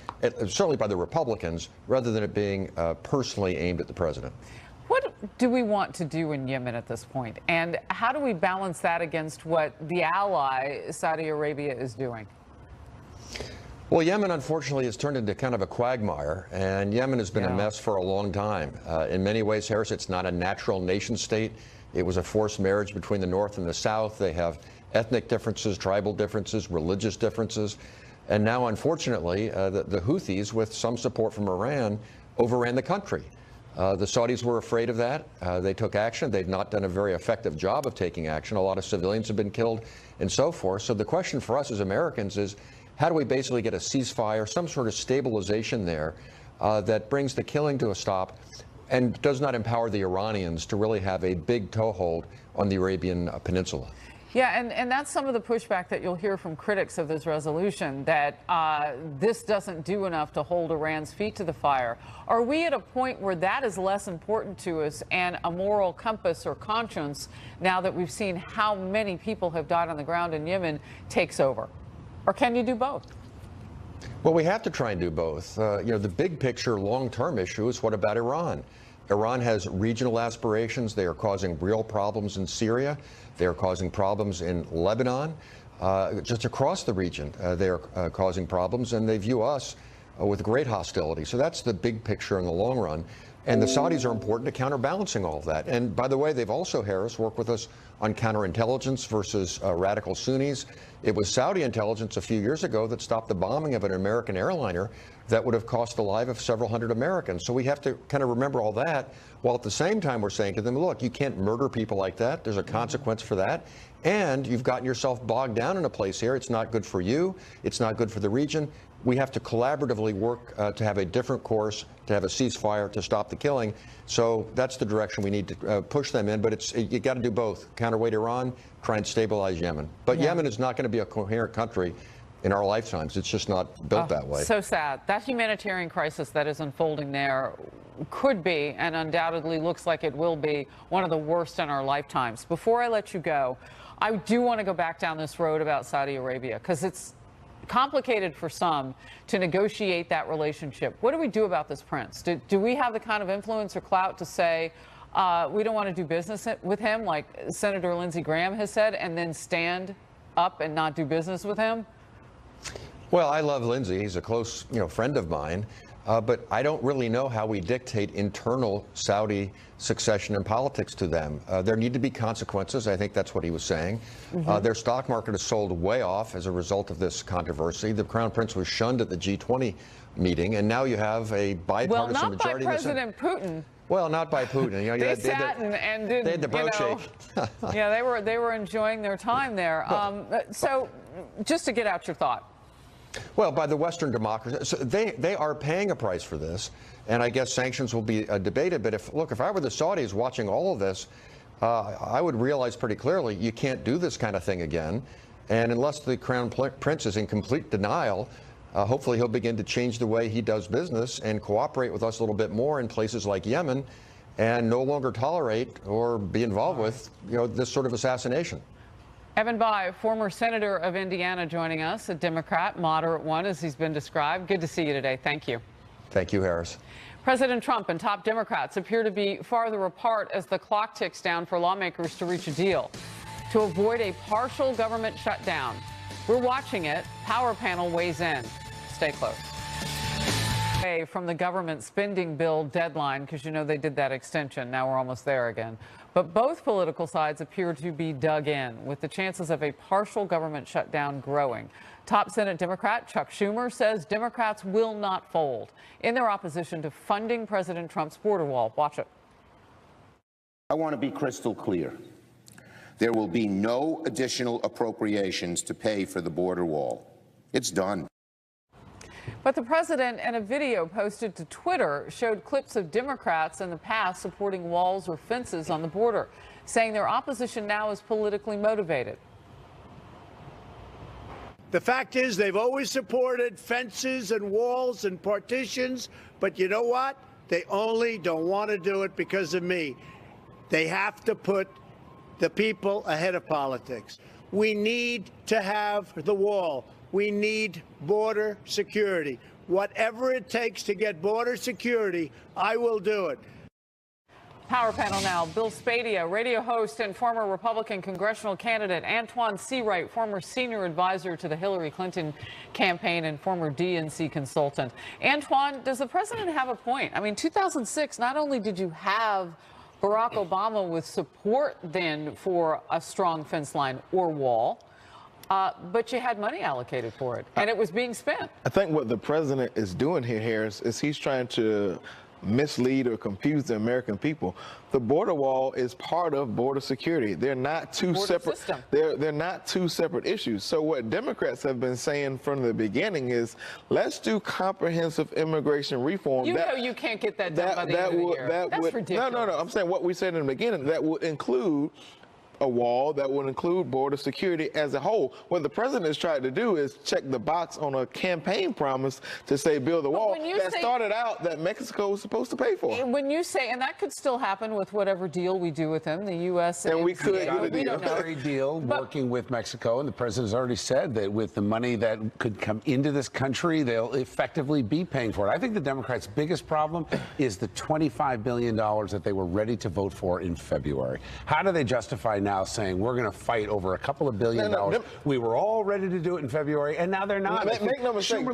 certainly by the Republicans, rather than it being personally aimed at the president. What do we want to do in Yemen at this point? And how do we balance that against what the ally, Saudi Arabia, is doing? Well, Yemen, unfortunately, has turned into kind of a quagmire, and Yemen has been a mess for a long time. In many ways, Harris, it's not a natural nation state. It was a forced marriage between the North and the South. They have ethnic differences, tribal differences, religious differences. And now, unfortunately, the Houthis, with some support from Iran, overran the country. The Saudis were afraid of that. They took action. They've not done a very effective job of taking action. A lot of civilians have been killed and so forth. So the question for us as Americans is, how do we basically get a ceasefire, some sort of stabilization there that brings the killing to a stop and does not empower the Iranians to really have a big toehold on the Arabian Peninsula? Yeah, and that's some of the pushback that you'll hear from critics of this resolution, that this doesn't do enough to hold Iran's feet to the fire. Are we at a point where that is less important to us and a moral compass or conscience, now that we've seen how many people have died on the ground in Yemen, takes over? Or can you do both? Well, we have to try and do both. You know, the big picture, long-term issue is, what about Iran? Iran has regional aspirations. They are causing real problems in Syria. They are causing problems in Lebanon. Just across the region, they are causing problems, and they view us with great hostility. So that's the big picture in the long run. And the Saudis are important to counterbalancing all of that. And by the way, they've also, Harris, worked with us on counterintelligence versus radical Sunnis. It was Saudi intelligence a few years ago that stopped the bombing of an American airliner that would have cost the life of several hundred Americans. So we have to kind of remember all that, while at the same time we're saying to them, look, you can't murder people like that. There's a consequence for that. And you've gotten yourself bogged down in a place here. It's not good for you. It's not good for the region. We have to collaboratively work to have a different course, to have a ceasefire, to stop the killing. So that's the direction we need to push them in. But you got to do both. Counterweight Iran, try and stabilize Yemen. But Yemen is not going to be a coherent country in our lifetimes. It's just not built that way. So sad. That humanitarian crisis that is unfolding there could be, and undoubtedly looks like it will be, one of the worst in our lifetimes. Before I let you go, I do want to go back down this road about Saudi Arabia, because it's complicated for some to negotiate that relationship. What do we do about this prince? Do we have the kind of influence or clout to say we don't want to do business with him, like Senator Lindsey Graham has said, and then stand up and not do business with him? Well, I love Lindsey. He's a close, friend of mine. But I don't really know how we dictate internal Saudi succession and politics to them. There need to be consequences. I think that's what he was saying. Their stock market has sold way off as a result of this controversy. The Crown Prince was shunned at the G20 meeting, and now you have a bipartisan majority. Well, not by President Putin. Well, not by Putin. They sat and did. They had the bro shake. Yeah, they were enjoying their time there. So, just to get out your thought. Well, by the Western democracy, so they are paying a price for this, and I guess sanctions will be debated. But if I were the Saudis watching all of this, I would realize pretty clearly you can't do this kind of thing again. And unless the Crown Prince is in complete denial, hopefully he'll begin to change the way he does business and cooperate with us a little bit more in places like Yemen, and no longer tolerate or be involved with this sort of assassination. Evan Bayh, former senator of Indiana, joining us, a Democrat, moderate one, as he's been described. Good to see you today. Thank you. Thank you, Harris. President Trump and top Democrats appear to be farther apart as the clock ticks down for lawmakers to reach a deal to avoid a partial government shutdown. We're watching it. Power panel weighs in. Stay close. From the government spending bill deadline, because they did that extension. Now we're almost there again. But both political sides appear to be dug in, with the chances of a partial government shutdown growing. Top Senate Democrat Chuck Schumer says Democrats will not fold in their opposition to funding President Trump's border wall. Watch it. I want to be crystal clear. There will be no additional appropriations to pay for the border wall. It's done. But the president, in a video posted to Twitter, showed clips of Democrats in the past supporting walls or fences on the border, saying their opposition now is politically motivated. The fact is, they've always supported fences and walls and partitions, but you know what? They only don't want to do it because of me. They have to put the people ahead of politics. We need to have the wall. We need border security. Whatever it takes to get border security, I will do it. Power panel now. Bill Spadia, radio host and former Republican congressional candidate. Antoine Seawright, former senior advisor to the Hillary Clinton campaign and former DNC consultant. Antoine, does the president have a point? I mean, 2006, not only did you have Barack Obama with support then for a strong fence line or wall, but you had money allocated for it, and it was being spent. I think what the president is doing here, Harris, is he's trying to mislead or confuse the American people. The border wall is part of border security. They're not two separate. They're not two separate issues. So what Democrats have been saying from the beginning is, let's do comprehensive immigration reform. You know you can't get that done by the end of the year. That's ridiculous. No. I'm saying what we said in the beginning, that would include a wall, that would include border security as a whole. What the president has tried to do is check the box on a campaign promise to say build a wall that started out that Mexico was supposed to pay for. When you say, and that could still happen with whatever deal we do with him, the U.S. And we could get a deal. Very deal working with Mexico, and the president has already said that with the money that could come into this country, they'll effectively be paying for it. I think the Democrats' biggest problem is the $25 billion that they were ready to vote for in February. How do they justify now now saying we're going to fight over a couple of $1 billion. We were all ready to do it in February, and now they're not. Make no mistake.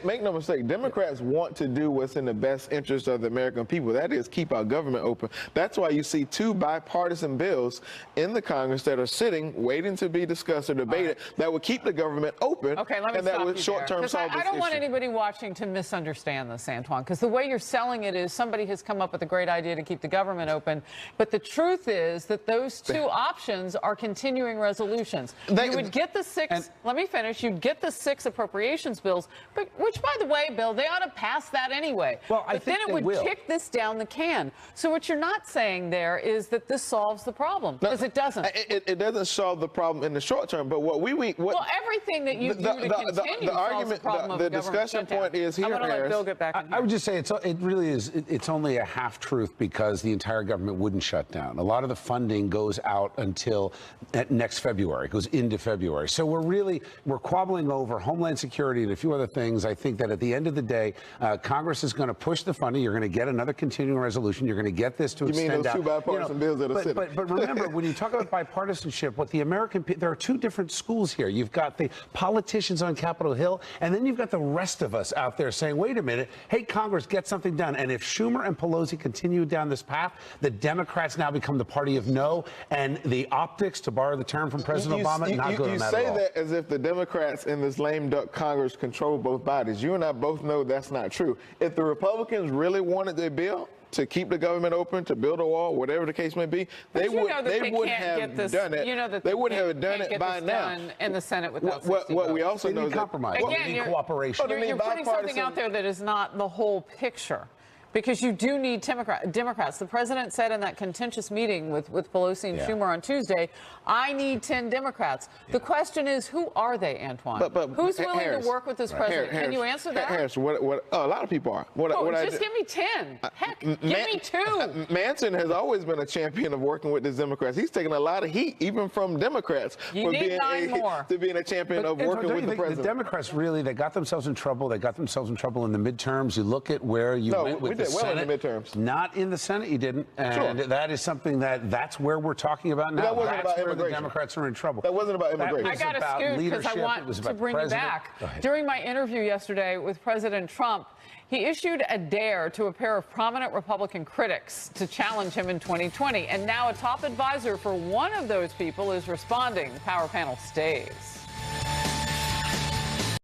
Make no mistake. Democrats want to do what's in the best interest of the American people. That is, keep our government open. That's why you see 2 bipartisan bills in the Congress that are sitting, waiting to be discussed or debated, that would keep the government open. Okay, let me and that stop would you short-term there, solve this I don't want issue. anybody watching to misunderstand this, Antoine, because the way you're selling it is somebody has come up with a great idea to keep the government open, but the truth is that those 2 options are continuing resolutions. You would get the 6, let me finish, you'd get the 6 appropriations bills, but which, by the way, Bill, they ought to pass that anyway. Well, but then it would kick this down the can. So what you're not saying there is that this solves the problem, because it doesn't. It doesn't solve the problem in the short term, but well, everything that you do to continue the argument, the discussion point is here, Harris. Bill get back in here. I would just say it really is. It's only a half truth because the entire government wouldn't shut down. A lot of the funding goes out until next February. It goes into February. So we're quabbling over Homeland Security and a few other things. I think that at the end of the day, Congress is going to push the funding. You're going to get another continuing resolution. You're going to get this to extend out. You mean those 2 bipartisan bills that are sitting? But remember, when you talk about bipartisanship, what the American there are 2 different schools here. You've got the politicians on Capitol Hill, and then you've got the rest of us out there saying, wait a minute, hey, Congress, get something done. And if Schumer and Pelosi continue down this path, the Democrats now become the party of no, and the optics, to borrow the term from President Obama, not good on that at all. You say that as if the Democrats in this lame duck Congress control both bodies. You and I both know that's not true. If the Republicans really wanted their bill to keep the government open, to build a wall, whatever the case may be, they would have done it. You know that they would have done it by now. In the Senate without what we also know is compromise. Again, we need cooperation. You're putting something out there that is not the whole picture. Because you do need Democrats. The president said in that contentious meeting with Pelosi and Schumer on Tuesday, I need 10 Democrats. The question is, who are they, Antoine? Who's willing Harris, to work with this president? Can you answer that? Harris, a lot of people are. Just give me 10. Heck, give me 2. Manchin has always been a champion of working with the Democrats. He's taken a lot of heat, even from Democrats, to being a champion of working with the president. The Democrats they got themselves in trouble. They got themselves in trouble in the midterms. You look at where you went with the Senate. In the midterms. Not in the Senate, you didn't. And that is something that's where we're talking about now. That wasn't that's about where immigration. the Democrats are in trouble. That wasn't about immigration. I got to scoot because I want to bring you back. During my interview yesterday with President Trump, he issued a dare to a pair of prominent Republican critics to challenge him in 2020. And now a top advisor for one of those people is responding. The Power Panel stays.